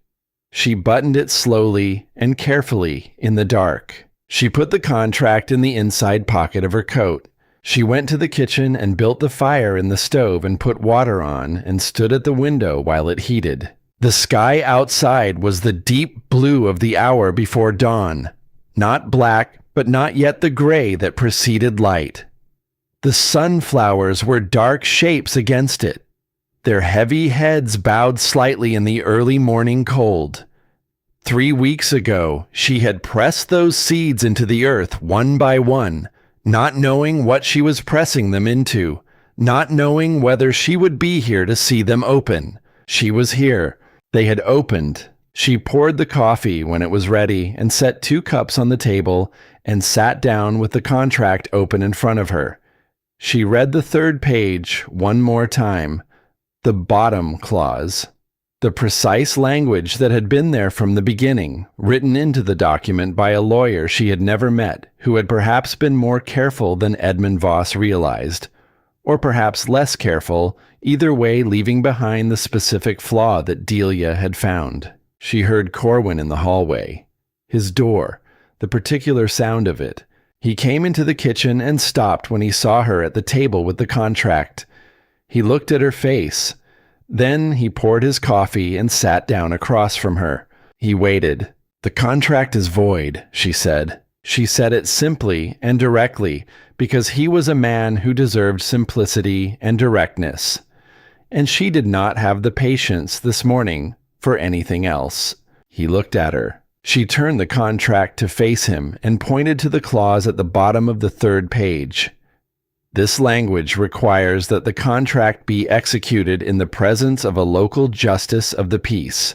She buttoned it slowly and carefully in the dark. She put the contract in the inside pocket of her coat. She went to the kitchen and built the fire in the stove and put water on and stood at the window while it heated. The sky outside was the deep blue of the hour before dawn, not black, but not yet the gray that preceded light. The sunflowers were dark shapes against it, their heavy heads bowed slightly in the early morning cold. 3 weeks ago, she had pressed those seeds into the earth one by one, not knowing what she was pressing them into, not knowing whether she would be here to see them open. She was here. They had opened. She poured the coffee when it was ready and set 2 cups on the table and sat down with the contract open in front of her. She read the 3rd page one more time, the bottom clause, the precise language that had been there from the beginning, written into the document by a lawyer she had never met, who had perhaps been more careful than Edmund Voss realized, or perhaps less careful, either way leaving behind the specific flaw that Delia had found. She heard Corwin in the hallway. His door, the particular sound of it. He came into the kitchen and stopped when he saw her at the table with the contract. He looked at her face. Then he poured his coffee and sat down across from her. He waited. "The contract is void," she said. She said it simply and directly because he was a man who deserved simplicity and directness. And she did not have the patience this morning for anything else. He looked at her. She turned the contract to face him and pointed to the clause at the bottom of the 3rd page. "This language requires that the contract be executed in the presence of a local justice of the peace,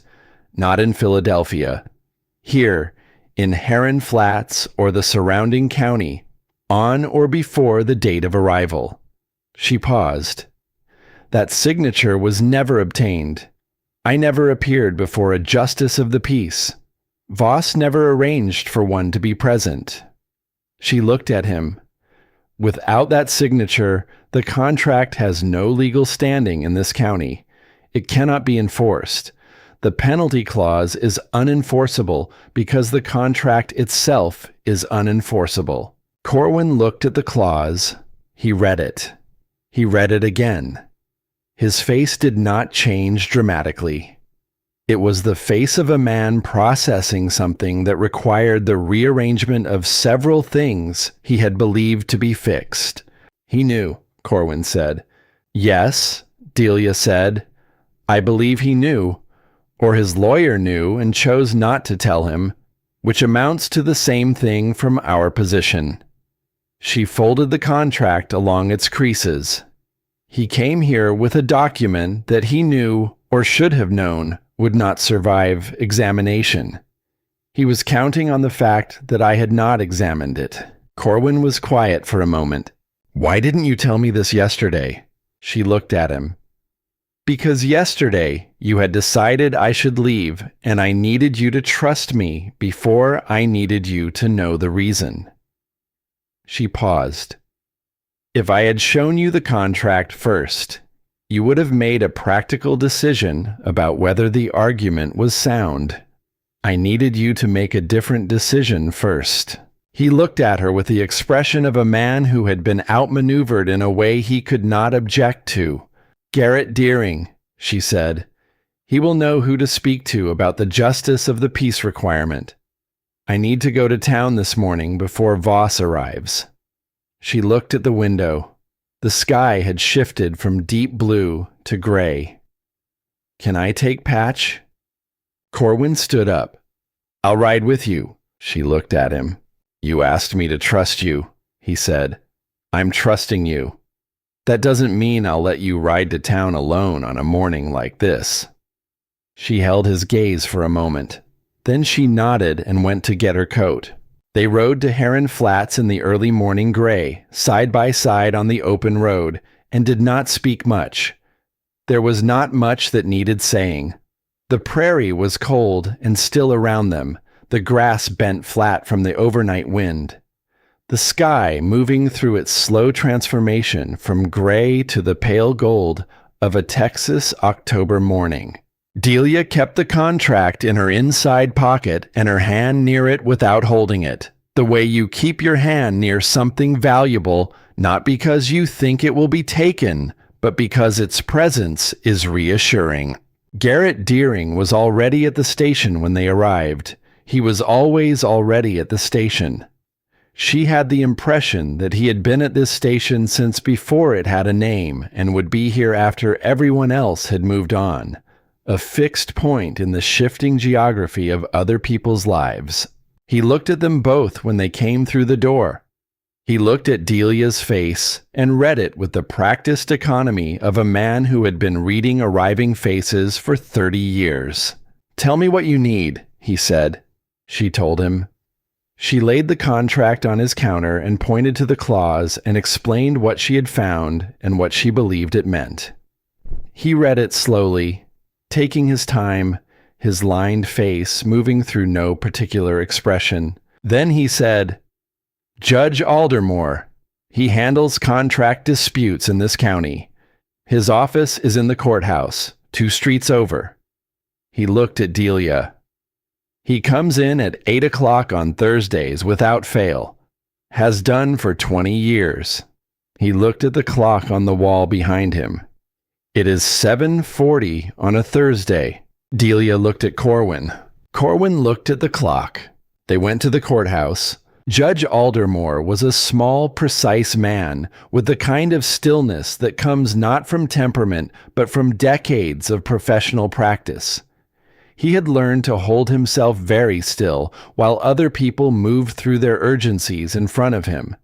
not in Philadelphia. Here, in Heron Flats or the surrounding county, on or before the date of arrival." She paused. "That signature was never obtained. I never appeared before a justice of the peace. Voss never arranged for one to be present." She looked at him. "Without that signature, the contract has no legal standing in this county. It cannot be enforced. The penalty clause is unenforceable because the contract itself is unenforceable." Corwin looked at the clause. He read it. He read it again. His face did not change dramatically. It was the face of a man processing something that required the rearrangement of several things he had believed to be fixed. "He knew," Corwin said. "Yes," Delia said. "I believe he knew, or his lawyer knew and chose not to tell him, which amounts to the same thing from our position." She folded the contract along its creases. "He came here with a document that he knew, or should have known, would not survive examination. He was counting on the fact that I had not examined it." Corwin was quiet for a moment. "Why didn't you tell me this yesterday?" She looked at him. "Because yesterday you had decided I should leave, and I needed you to trust me before I needed you to know the reason." She paused. "If I had shown you the contract first, you would have made a practical decision about whether the argument was sound. I needed you to make a different decision first." He looked at her with the expression of a man who had been outmaneuvered in a way he could not object to. "Garrett Deering," she said. "He will know who to speak to about the justice of the peace requirement. I need to go to town this morning before Voss arrives." She looked at the window. The sky had shifted from deep blue to gray. "Can I take Patch?" Corwin stood up. "I'll ride with you." She looked at him. "You asked me to trust you." he said. "I'm trusting you. That doesn't mean I'll let you ride to town alone on a morning like this." She held his gaze for a moment. Then she nodded and went to get her coat. They rode to Heron Flats in the early morning gray, side by side on the open road, and did not speak much. There was not much that needed saying. The prairie was cold and still around them, the grass bent flat from the overnight wind. The sky moving through its slow transformation from gray to the pale gold of a Texas October morning. Delia kept the contract in her inside pocket and her hand near it without holding it, the way you keep your hand near something valuable, not because you think it will be taken, but because its presence is reassuring. Garrett Deering was already at the station when they arrived. He was always already at the station. She had the impression that he had been at this station since before it had a name and would be here after everyone else had moved on. A fixed point in the shifting geography of other people's lives. He looked at them both when they came through the door. He looked at Delia's face and read it with the practiced economy of a man who had been reading arriving faces for 30 years. "Tell me what you need," he said. She told him. She laid the contract on his counter and pointed to the clause and explained what she had found and what she believed it meant. He read it slowly, taking his time, his lined face moving through no particular expression. Then he said, "Judge Aldermore. He handles contract disputes in this county. His office is in the courthouse, 2 streets over." He looked at Delia. "He comes in at 8 o'clock on Thursdays without fail. Has done for 20 years. He looked at the clock on the wall behind him. "It is 7:40 on a Thursday." Delia looked at Corwin. Corwin looked at the clock. They went to the courthouse. Judge Aldermore was a small, precise man with the kind of stillness that comes not from temperament but from decades of professional practice. He had learned to hold himself very still while other people moved through their urgencies in front of him.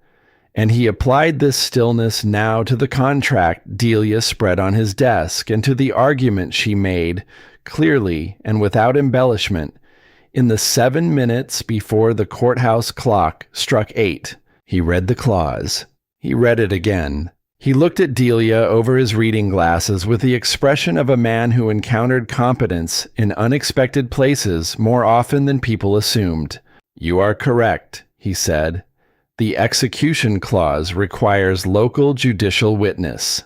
And he applied this stillness now to the contract Delia spread on his desk and to the argument she made, clearly and without embellishment, in the 7 minutes before the courthouse clock struck 8. He read the clause. He read it again. He looked at Delia over his reading glasses with the expression of a man who encountered competence in unexpected places more often than people assumed. "You are correct," he said. "The execution clause requires local judicial witness.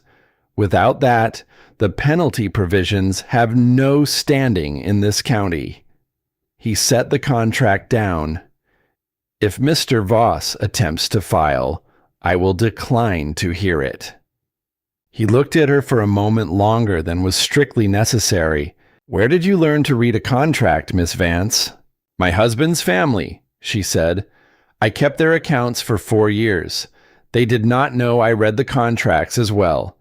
Without that, the penalty provisions have no standing in this county." He set the contract down. "If Mr. Voss attempts to file, I will decline to hear it." He looked at her for a moment longer than was strictly necessary. "Where did you learn to read a contract, Miss Vance?" "My husband's family," she said. "I kept their accounts for 4 years. They did not know I read the contracts as well."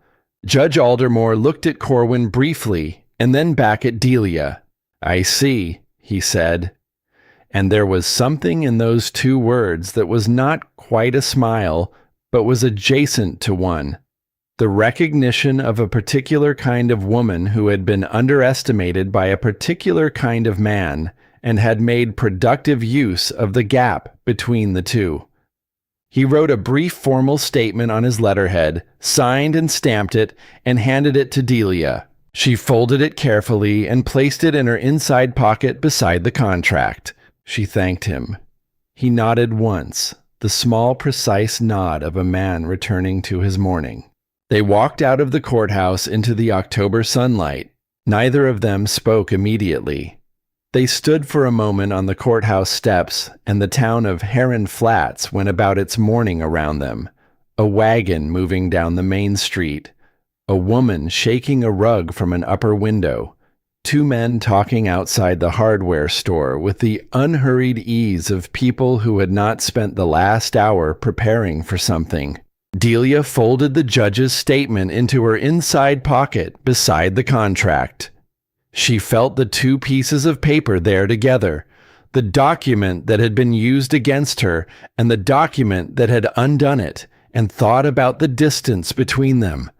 Judge Aldermore looked at Corwin briefly and then back at Delia. "I see," he said. And there was something in those 2 words that was not quite a smile, but was adjacent to one. The recognition of a particular kind of woman who had been underestimated by a particular kind of man and had made productive use of the gap between the 2. He wrote a brief formal statement on his letterhead, signed and stamped it, and handed it to Delia. She folded it carefully and placed it in her inside pocket beside the contract. She thanked him. He nodded once, the small, precise nod of a man returning to his morning. They walked out of the courthouse into the October sunlight. Neither of them spoke immediately. They stood for a moment on the courthouse steps, and the town of Heron Flats went about its morning around them. A wagon moving down the main street. A woman shaking a rug from an upper window. 2 men talking outside the hardware store with the unhurried ease of people who had not spent the last hour preparing for something. Delia folded the judge's statement into her inside pocket beside the contract. She felt the 2 pieces of paper there together, the document that had been used against her and the document that had undone it, and thought about the distance between them,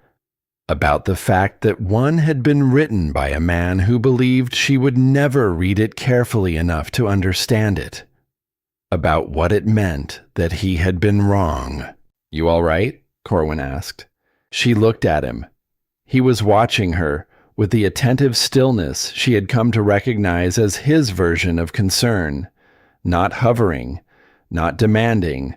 about the fact that one had been written by a man who believed she would never read it carefully enough to understand it, about what it meant that he had been wrong. "You all right?" Corwin asked. She looked at him. He was watching her with the attentive stillness she had come to recognize as his version of concern, not hovering, not demanding,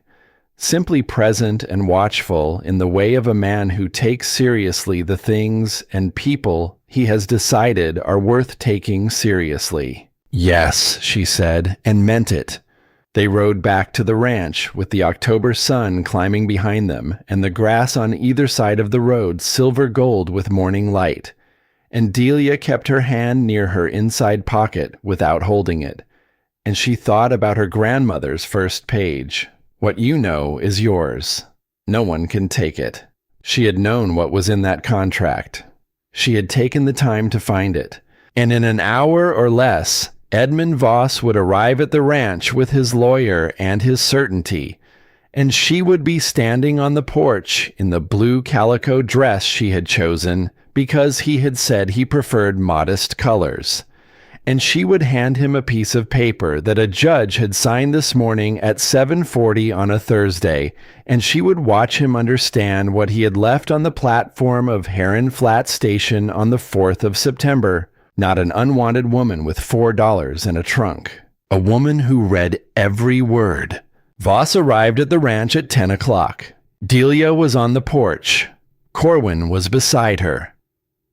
simply present and watchful in the way of a man who takes seriously the things and people he has decided are worth taking seriously. "Yes," she said, and meant it. They rode back to the ranch with the October sun climbing behind them and the grass on either side of the road silver gold with morning light. And Delia kept her hand near her inside pocket without holding it, and she thought about her grandmother's first page. "What you know is yours. No one can take it." She had known what was in that contract. She had taken the time to find it, and in an hour or less, Edmund Voss would arrive at the ranch with his lawyer and his certainty, and she would be standing on the porch in the blue calico dress she had chosen because he had said he preferred modest colors. And she would hand him a piece of paper that a judge had signed this morning at 7:40 on a Thursday, and she would watch him understand what he had left on the platform of Heron Flats station on the 4th of September. Not an unwanted woman with $4 in a trunk. A woman who read every word. Voss arrived at the ranch at 10 o'clock. Delia was on the porch. Corwin was beside her.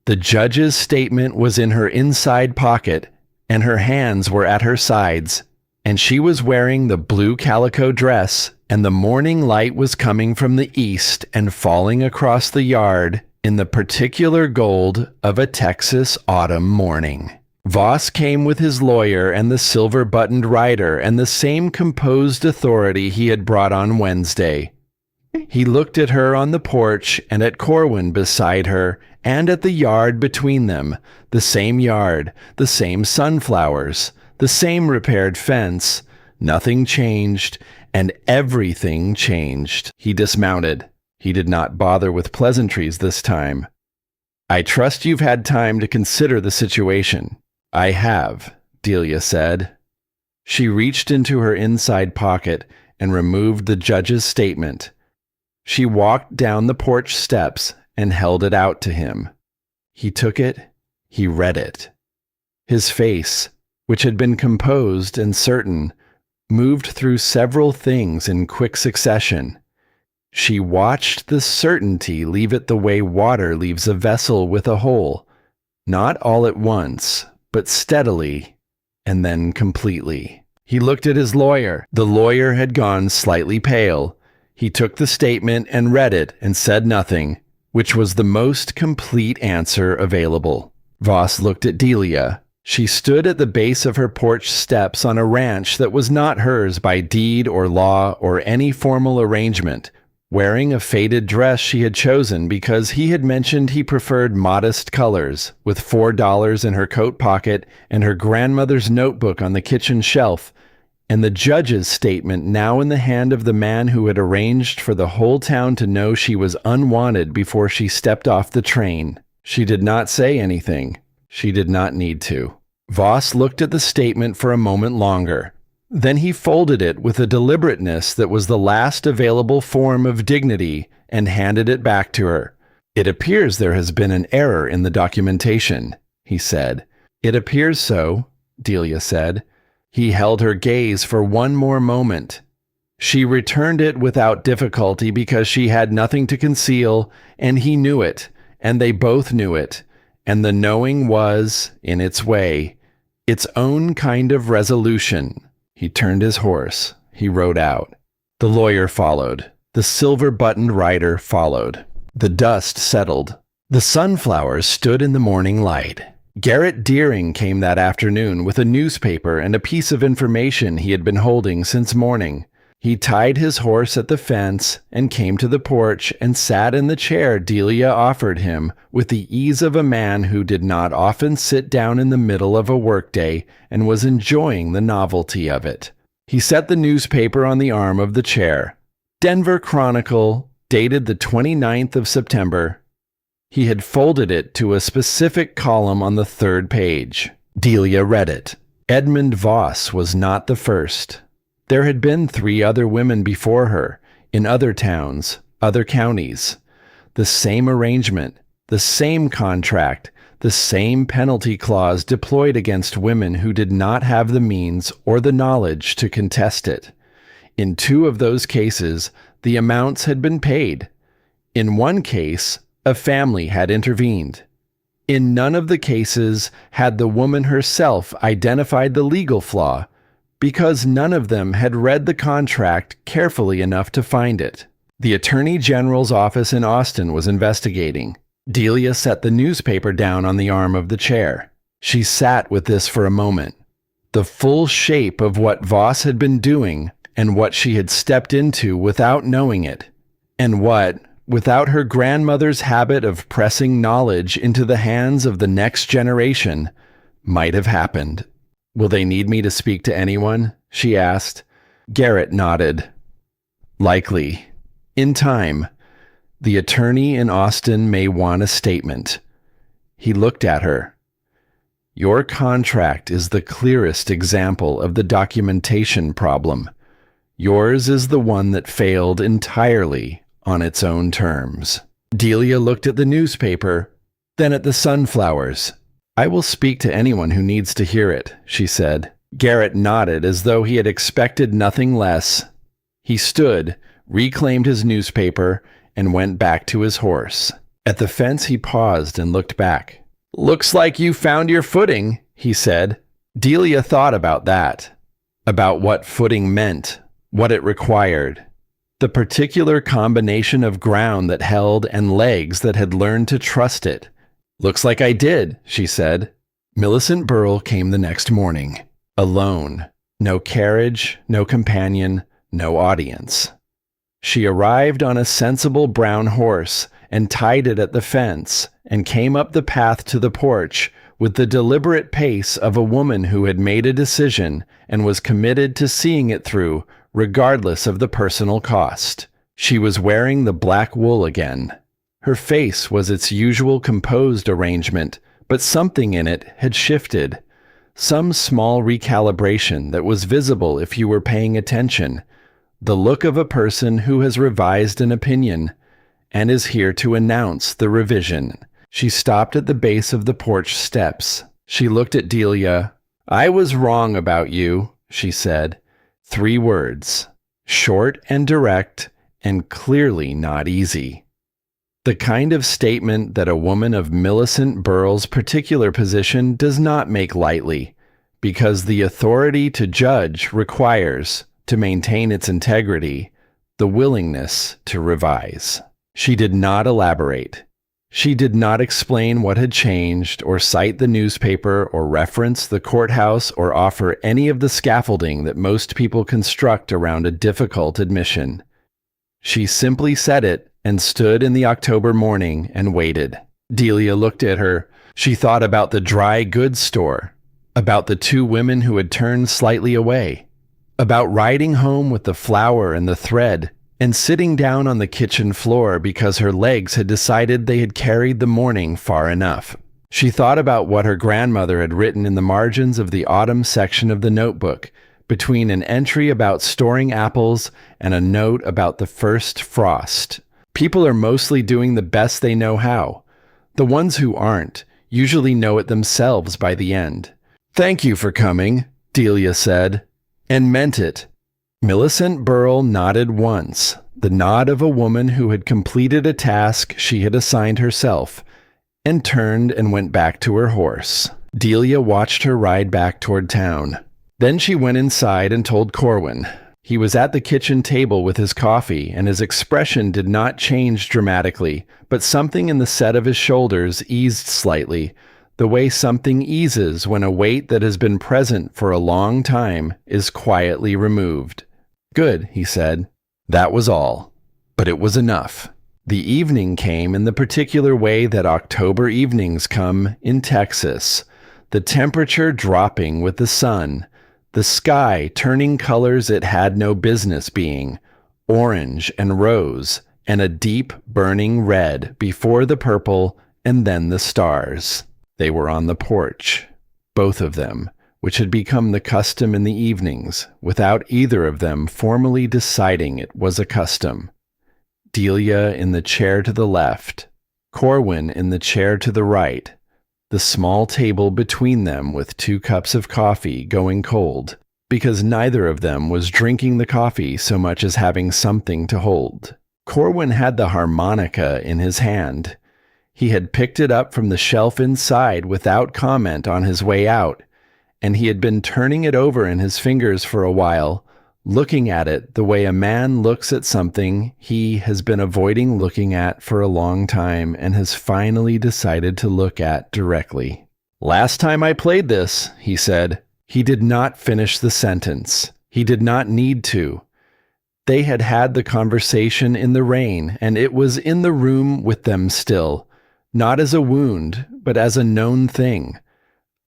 The judge's statement was in her inside pocket, and her hands were at her sides, and she was wearing the blue calico dress, and the morning light was coming from the east and falling across the yard in the particular gold of a Texas autumn morning. Voss came with his lawyer and the silver-buttoned rider and the same composed authority he had brought on Wednesday. He looked at her on the porch and at Corwin beside her and at the yard between them, the same sunflowers, the same repaired fence. Nothing changed, and everything changed. He dismounted. He did not bother with pleasantries this time. "I trust you've had time to consider the situation." "I have," Delia said. She reached into her inside pocket and removed the judge's statement. She walked down the porch steps and held it out to him. He took it. He read it. His face, which had been composed and certain, moved through several things in quick succession. She watched the certainty leave it the way water leaves a vessel with a hole, not all at once, but steadily, and then completely. He looked at his lawyer. The lawyer had gone slightly pale. He took the statement and read it and said nothing, which was the most complete answer available. Voss looked at Delia. She stood at the base of her porch steps on a ranch that was not hers by deed or law or any formal arrangement, wearing a faded dress she had chosen because he had mentioned he preferred modest colors, with $4 in her coat pocket and her grandmother's notebook on the kitchen shelf, and the judge's statement now in the hand of the man who had arranged for the whole town to know she was unwanted before she stepped off the train. She did not say anything. She did not need to. Voss looked at the statement for a moment longer. Then he folded it with a deliberateness that was the last available form of dignity and handed it back to her. "It appears there has been an error in the documentation," he said. "It appears so," Delia said. He held her gaze for one more moment. She returned it without difficulty because she had nothing to conceal, and he knew it, and they both knew it, and the knowing was, in its way, its own kind of resolution. He turned his horse. He rode out. The lawyer followed. The silver-buttoned rider followed. The dust settled. The sunflowers stood in the morning light. Garrett Deering came that afternoon with a newspaper and a piece of information he had been holding since morning. He tied his horse at the fence and came to the porch and sat in the chair Delia offered him with the ease of a man who did not often sit down in the middle of a workday and was enjoying the novelty of it. He set the newspaper on the arm of the chair. Denver Chronicle, dated the 29th of September. He had folded it to a specific column on the third page. Delia read it. Edmund Voss was not the first. There had been 3 other women before her, in other towns, other counties. The same arrangement, the same contract, the same penalty clause deployed against women who did not have the means or the knowledge to contest it. In 2 of those cases, the amounts had been paid. In one case, a family had intervened. In none of the cases had the woman herself identified the legal flaw, because none of them had read the contract carefully enough to find it. The Attorney General's office in Austin was investigating. Delia set the newspaper down on the arm of the chair. She sat with this for a moment. The full shape of what Voss had been doing and what she had stepped into without knowing it, and what, without her grandmother's habit of pressing knowledge into the hands of the next generation, might have happened. "Will they need me to speak to anyone?" she asked. Garrett nodded. "Likely. In time. The attorney in Austin may want a statement." He looked at her. "Your contract is the clearest example of the documentation problem. Yours is the one that failed entirely on its own terms." Delia looked at the newspaper, then at the sunflowers. "I will speak to anyone who needs to hear it," she said. Garrett nodded as though he had expected nothing less. He stood, reclaimed his newspaper, and went back to his horse. At the fence he paused and looked back. "Looks like you found your footing," he said. Delia thought about that, about what footing meant, what it required. The particular combination of ground that held and legs that had learned to trust it. "Looks like I did," she said. Millicent Burrell came the next morning, alone. No carriage, no companion, no audience. She arrived on a sensible brown horse and tied it at the fence and came up the path to the porch with the deliberate pace of a woman who had made a decision and was committed to seeing it through regardless of the personal cost. She was wearing the black wool again. Her face was its usual composed arrangement, but something in it had shifted. Some small recalibration that was visible if you were paying attention. The look of a person who has revised an opinion and is here to announce the revision. She stopped at the base of the porch steps. She looked at Delia. "I was wrong about you," she said. 3 words, short and direct, and clearly not easy. The kind of statement that a woman of Millicent Burrell's particular position does not make lightly, because the authority to judge requires, to maintain its integrity, the willingness to revise. She did not elaborate. She did not explain what had changed, or cite the newspaper, or reference the courthouse, or offer any of the scaffolding that most people construct around a difficult admission. She simply said it and stood in the October morning and waited. Delia looked at her. She thought about the dry goods store, about the 2 women who had turned slightly away, about riding home with the flour and the thread, and sitting down on the kitchen floor because her legs had decided they had carried the morning far enough. She thought about what her grandmother had written in the margins of the autumn section of the notebook, between an entry about storing apples and a note about the first frost. People are mostly doing the best they know how. The ones who aren't usually know it themselves by the end. "Thank you for coming," Delia said, and meant it. Millicent Burrell nodded once, the nod of a woman who had completed a task she had assigned herself, and turned and went back to her horse. Delia watched her ride back toward town. Then she went inside and told Corwin. He was at the kitchen table with his coffee, and his expression did not change dramatically, but something in the set of his shoulders eased slightly, the way something eases when a weight that has been present for a long time is quietly removed. Good, he said. That was all. But it was enough. The evening came in the particular way that October evenings come in Texas, the temperature dropping with the sun, the sky turning colors it had no business being, orange and rose, and a deep burning red before the purple and then the stars. They were on the porch, both of them, which had become the custom in the evenings, without either of them formally deciding it was a custom. Delia in the chair to the left, Corwin in the chair to the right, the small table between them with 2 cups of coffee going cold, because neither of them was drinking the coffee so much as having something to hold. Corwin had the harmonica in his hand. He had picked it up from the shelf inside without comment on his way out, and he had been turning it over in his fingers for a while, looking at it the way a man looks at something he has been avoiding looking at for a long time and has finally decided to look at directly. "Last time I played this," he said. He did not finish the sentence. He did not need to. They had had the conversation in the rain, and it was in the room with them still, not as a wound, but as a known thing.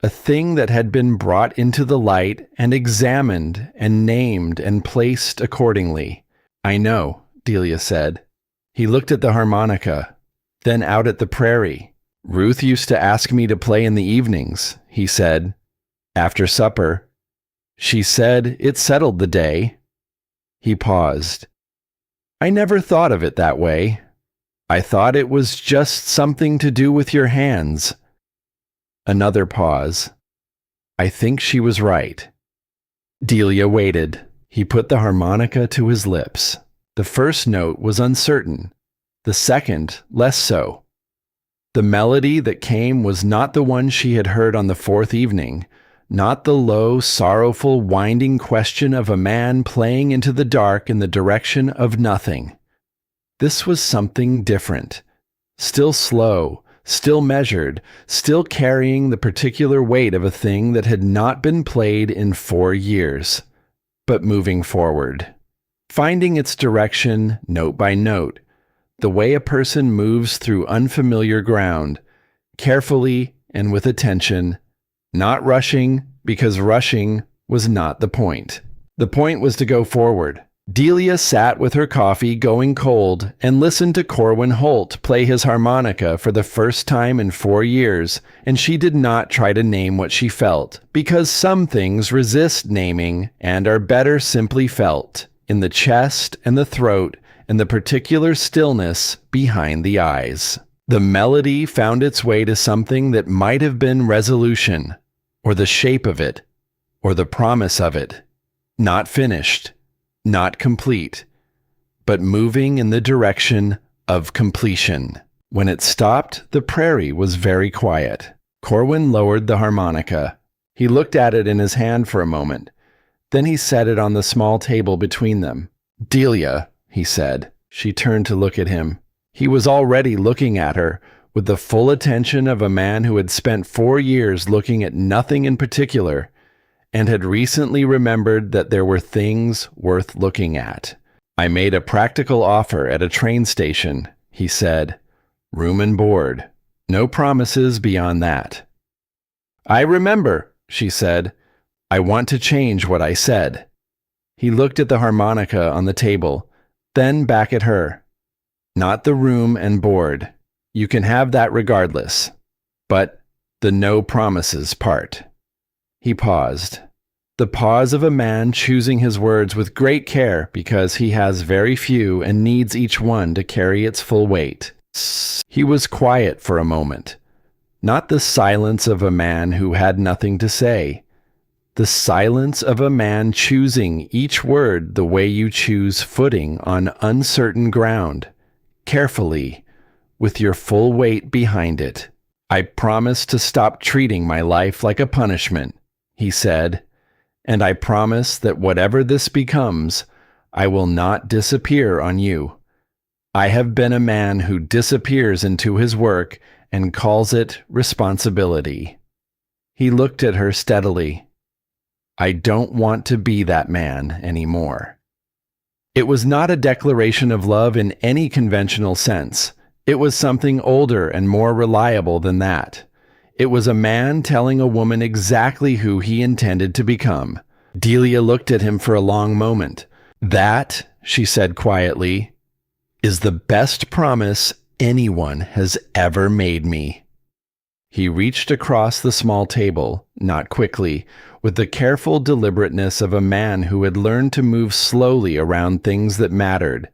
A thing that had been brought into the light and examined and named and placed accordingly. "I know," Delia said. He looked at the harmonica, then out at the prairie. "Ruth used to ask me to play in the evenings," he said, "after supper. She said it settled the day." He paused. "I never thought of it that way. I thought it was just something to do with your hands." Another pause. "I think she was right." Delia waited. He put the harmonica to his lips. The first note was uncertain, the second less so. The melody that came was not the one she had heard on the 4th evening, not the low, sorrowful, winding question of a man playing into the dark in the direction of nothing. This was something different, still slow, still measured, still carrying the particular weight of a thing that had not been played in 4 years, but moving forward, finding its direction note by note, the way a person moves through unfamiliar ground, carefully and with attention, not rushing, because rushing was not the point. The point was to go forward. Delia sat with her coffee going cold and listened to Corwin Holt play his harmonica for the first time in 4 years, and she did not try to name what she felt, because some things resist naming and are better simply felt, in the chest and the throat and the particular stillness behind the eyes. The melody found its way to something that might have been resolution, or the shape of it, or the promise of it, not finished, not complete, but moving in the direction of completion. When it stopped, the prairie was very quiet. Corwin lowered the harmonica. He looked at it in his hand for a moment. Then he set it on the small table between them. "Delia," he said. She turned to look at him. He was already looking at her, with the full attention of a man who had spent 4 years looking at nothing in particular, and had recently remembered that there were things worth looking at. "I made a practical offer at a train station," he said. "Room and board. No promises beyond that." "I remember," she said. "I want to change what I said." He looked at the harmonica on the table, then back at her. "Not the room and board. You can have that regardless. But the no promises part." He paused. The pause of a man choosing his words with great care because he has very few and needs each one to carry its full weight. He was quiet for a moment. Not the silence of a man who had nothing to say. The silence of a man choosing each word the way you choose footing on uncertain ground, carefully, with your full weight behind it. "I promise to stop treating my life like a punishment," he said, "and I promise that whatever this becomes, I will not disappear on you. I have been a man who disappears into his work and calls it responsibility." He looked at her steadily. "I don't want to be that man anymore." It was not a declaration of love in any conventional sense. It was something older and more reliable than that. It was a man telling a woman exactly who he intended to become. Delia looked at him for a long moment. "That," she said quietly, "is the best promise anyone has ever made me." He reached across the small table, not quickly, with the careful deliberateness of a man who had learned to move slowly around things that mattered,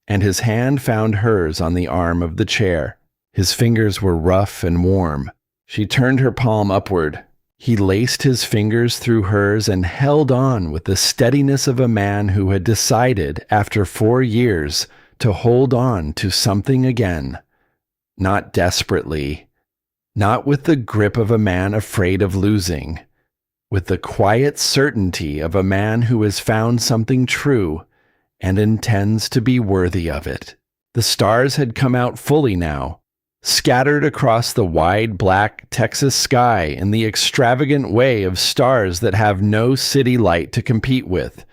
and his hand found hers on the arm of the chair. His fingers were rough and warm. She turned her palm upward. He laced his fingers through hers and held on with the steadiness of a man who had decided, after 4 years, to hold on to something again. Not desperately, not with the grip of a man afraid of losing, with the quiet certainty of a man who has found something true and intends to be worthy of it. The stars had come out fully now, scattered across the wide black Texas sky in the extravagant way of stars that have no city light to compete with,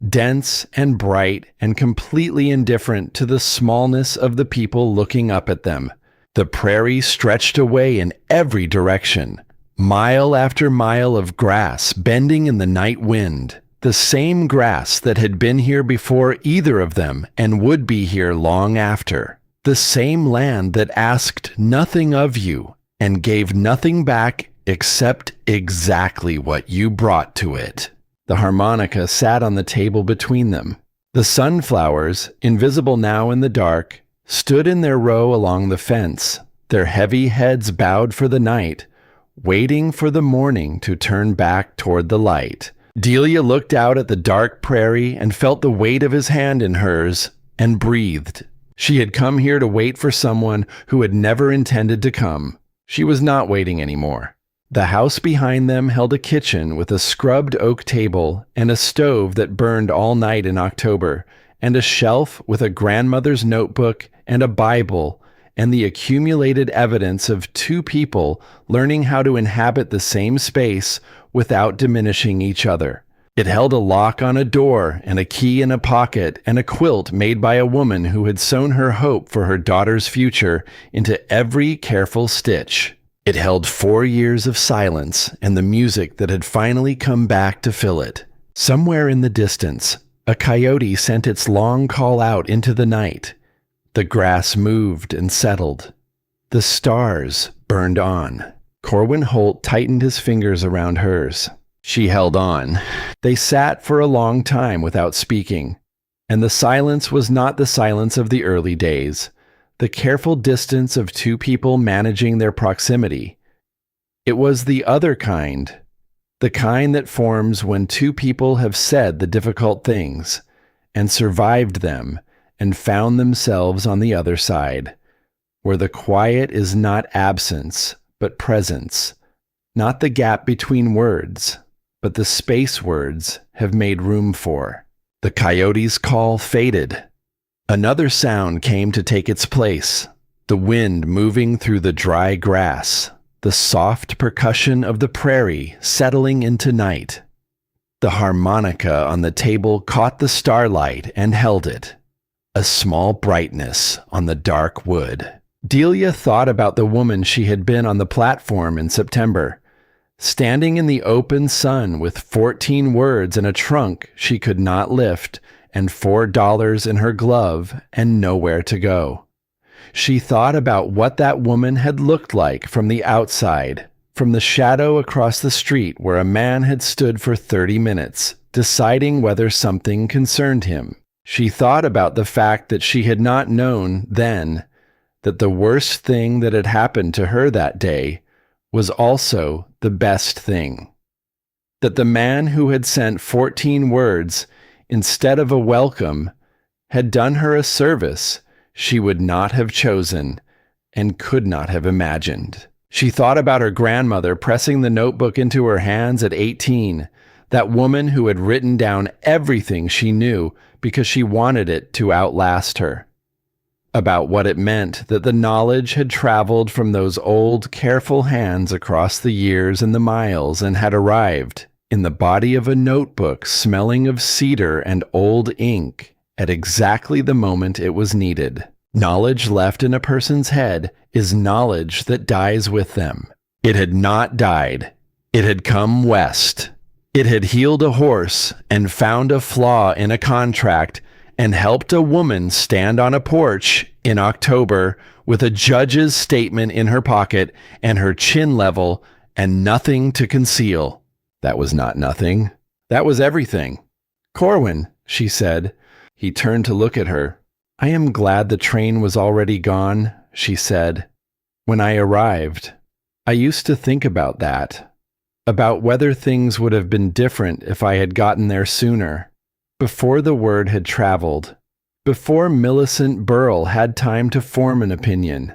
dense and bright and completely indifferent to the smallness of the people looking up at them. The prairie stretched away in every direction, mile after mile of grass bending in the night wind, the same grass that had been here before either of them and would be here long after, the same land that asked nothing of you and gave nothing back except exactly what you brought to it. The harmonica sat on the table between them. The sunflowers, invisible now in the dark, stood in their row along the fence, their heavy heads bowed for the night, waiting for the morning to turn back toward the light. Delia looked out at the dark prairie and felt the weight of his hand in hers and breathed. She had come here to wait for someone who had never intended to come. She was not waiting anymore. The house behind them held a kitchen with a scrubbed oak table and a stove that burned all night in October, and a shelf with a grandmother's notebook and a Bible and the accumulated evidence of 2 people learning how to inhabit the same space without diminishing each other. It held a lock on a door and a key in a pocket and a quilt made by a woman who had sewn her hope for her daughter's future into every careful stitch. It held 4 years of silence and the music that had finally come back to fill it. Somewhere in the distance, a coyote sent its long call out into the night. The grass moved and settled. The stars burned on. Corwin Holt tightened his fingers around hers. She held on. They sat for a long time without speaking, and the silence was not the silence of the early days, the careful distance of 2 people managing their proximity. It was the other kind, the kind that forms when 2 people have said the difficult things and survived them and found themselves on the other side, where the quiet is not absence, but presence, not the gap between words, but the space words have made room for. The coyote's call faded. Another sound came to take its place, the wind moving through the dry grass, the soft percussion of the prairie settling into night. The harmonica on the table caught the starlight and held it, a small brightness on the dark wood. Delia thought about the woman she had been on the platform in September, standing in the open sun with 14 words in a trunk she could not lift and $4 in her glove and nowhere to go. She thought about what that woman had looked like from the outside, from the shadow across the street where a man had stood for 30 minutes, deciding whether something concerned him. She thought about the fact that she had not known then that the worst thing that had happened to her that day was also the best thing. That the man who had sent 14 words instead of a welcome had done her a service she would not have chosen and could not have imagined. She thought about her grandmother pressing the notebook into her hands at 18, that woman who had written down everything she knew because she wanted it to outlast her. About what it meant that the knowledge had traveled from those old, careful hands across the years and the miles and had arrived in the body of a notebook smelling of cedar and old ink at exactly the moment it was needed. Knowledge left in a person's head is knowledge that dies with them. It had not died. It had come west. It had healed a horse and found a flaw in a contract and helped a woman stand on a porch in October with a judge's statement in her pocket and her chin level and nothing to conceal. That was not nothing. That was everything. "Corwin," she said. He turned to look at her. "I am glad the train was already gone," she said. "When I arrived, I used to think about that, about whether things would have been different if I had gotten there sooner, before the word had traveled, before Millicent Burrell had time to form an opinion.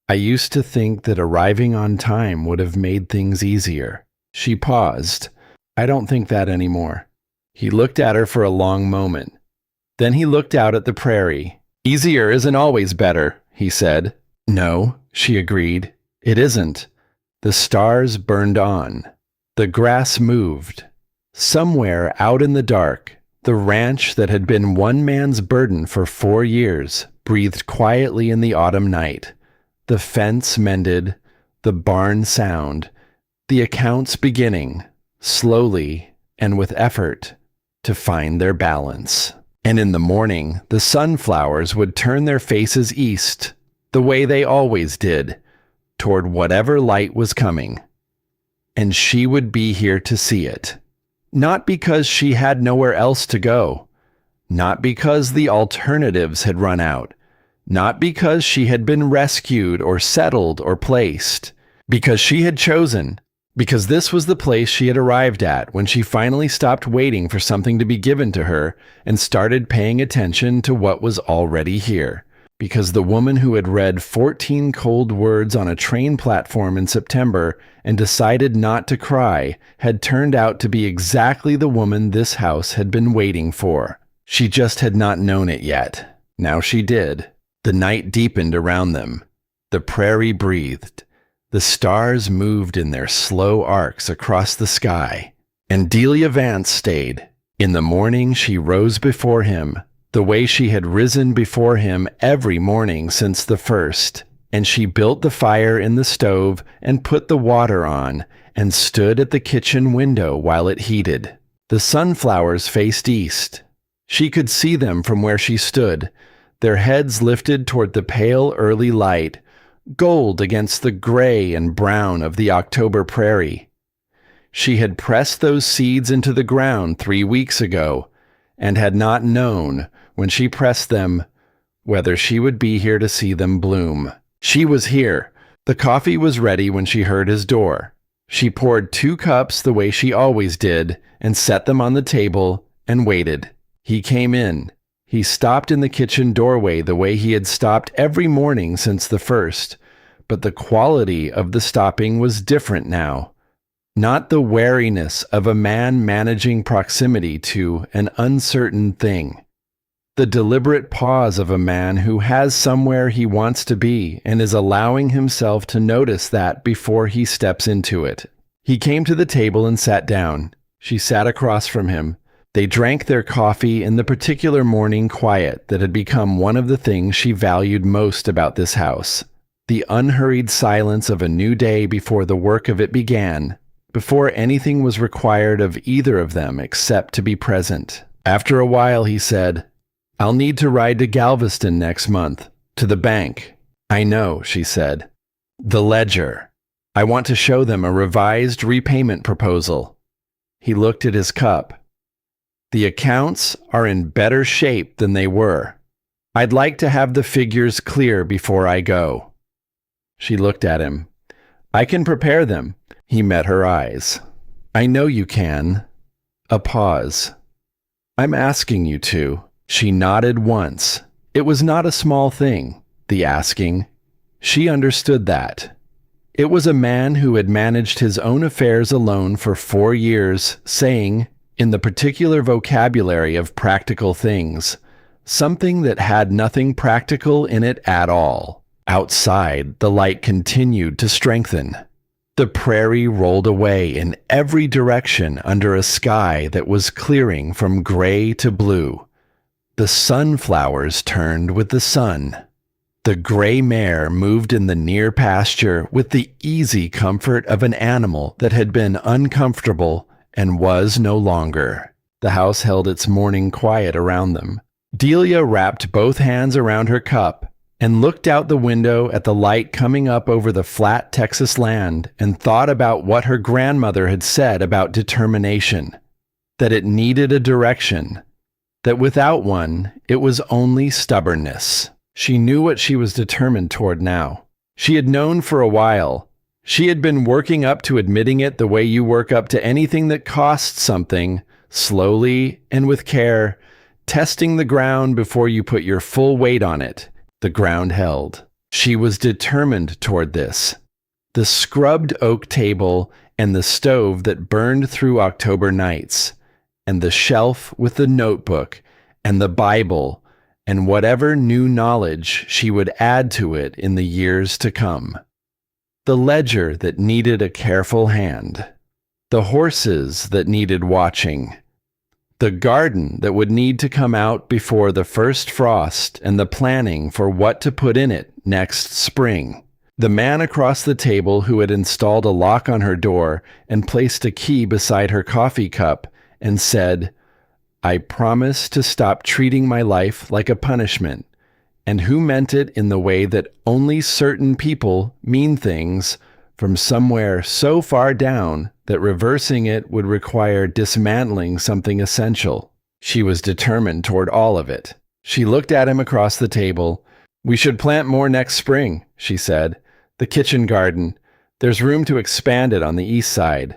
I used to think that arriving on time would have made things easier." She paused. "I don't think that anymore." He looked at her for a long moment. Then he looked out at the prairie. "Easier isn't always better," he said. "No," she agreed. "It isn't." The stars burned on. The grass moved. Somewhere out in the dark, the ranch that had been one man's burden for 4 years breathed quietly in the autumn night. The fence mended, the barn sound, the accounts beginning, slowly and with effort, to find their balance. And in the morning, the sunflowers would turn their faces east, the way they always did, toward whatever light was coming. And she would be here to see it. Not because she had nowhere else to go. Not because the alternatives had run out. Not because she had been rescued or settled or placed. Because she had chosen. Because this was the place she had arrived at when she finally stopped waiting for something to be given to her and started paying attention to what was already here. Because the woman who had read 14 cold words on a train platform in September and decided not to cry had turned out to be exactly the woman this house had been waiting for. She just had not known it yet. Now she did. The night deepened around them. The prairie breathed. The stars moved in their slow arcs across the sky. And Delia Vance stayed. In the morning she rose before him, the way she had risen before him every morning since the first, and she built the fire in the stove and put the water on and stood at the kitchen window while it heated. The sunflowers faced east. She could see them from where she stood, their heads lifted toward the pale early light, gold against the gray and brown of the October prairie. She had pressed those seeds into the ground 3 weeks ago and had not known, when she pressed them, whether she would be here to see them bloom. She was here. The coffee was ready when she heard his door. She poured 2 cups the way she always did and set them on the table and waited. He came in. He stopped in the kitchen doorway the way he had stopped every morning since the first, but the quality of the stopping was different now. Not the wariness of a man managing proximity to an uncertain thing. The deliberate pause of a man who has somewhere he wants to be and is allowing himself to notice that before he steps into it. He came to the table and sat down. She sat across from him. They drank their coffee in the particular morning quiet that had become one of the things she valued most about this house. The unhurried silence of a new day before the work of it began, before anything was required of either of them except to be present. After a while he said, "I'll need to ride to Galveston next month, to the bank." "I know," she said. "The ledger. I want to show them a revised repayment proposal." He looked at his cup. "The accounts are in better shape than they were. I'd like to have the figures clear before I go." She looked at him. "I can prepare them." He met her eyes. "I know you can." A pause. "I'm asking you to." She nodded once. It was not a small thing, the asking. She understood that. It was a man who had managed his own affairs alone for 4 years, saying, in the particular vocabulary of practical things, something that had nothing practical in it at all. Outside, the light continued to strengthen. The prairie rolled away in every direction under a sky that was clearing from gray to blue. The sunflowers turned with the sun. The gray mare moved in the near pasture with the easy comfort of an animal that had been uncomfortable and was no longer. The house held its morning quiet around them. Delia wrapped both hands around her cup and looked out the window at the light coming up over the flat Texas land and thought about what her grandmother had said about determination, that it needed a direction, that without one, it was only stubbornness. She knew what she was determined toward now. She had known for a while. She had been working up to admitting it the way you work up to anything that costs something, slowly and with care, testing the ground before you put your full weight on it. The ground held. She was determined toward this. The scrubbed oak table and the stove that burned through October nights, and the shelf with the notebook and the Bible and whatever new knowledge she would add to it in the years to come. The ledger that needed a careful hand. The horses that needed watching. The garden that would need to come out before the first frost and the planning for what to put in it next spring. The man across the table who had installed a lock on her door and placed a key beside her coffee cup and said, "I promise to stop treating my life like a punishment," and who meant it in the way that only certain people mean things from somewhere so far down that reversing it would require dismantling something essential. She was determined toward all of it. She looked at him across the table. "We should plant more next spring," she said. "The kitchen garden. There's room to expand it on the east side."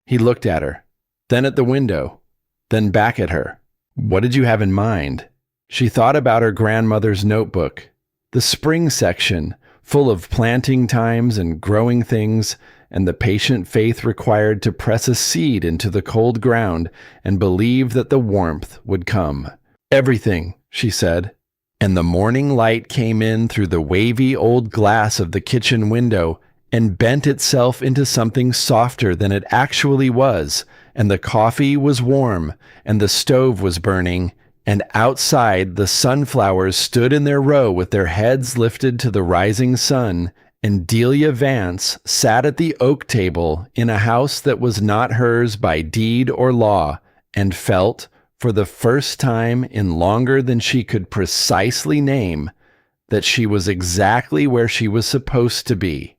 He looked at her, then at the window, then back at her. "What did you have in mind?" She thought about her grandmother's notebook, the spring section, full of planting times and growing things, and the patient faith required to press a seed into the cold ground and believe that the warmth would come. "Everything," she said. And the morning light came in through the wavy old glass of the kitchen window and bent itself into something softer than it actually was, and the coffee was warm, and the stove was burning, and outside the sunflowers stood in their row with their heads lifted to the rising sun, and Delia Vance sat at the oak table in a house that was not hers by deed or law, and felt, for the first time in longer than she could precisely name, that she was exactly where she was supposed to be.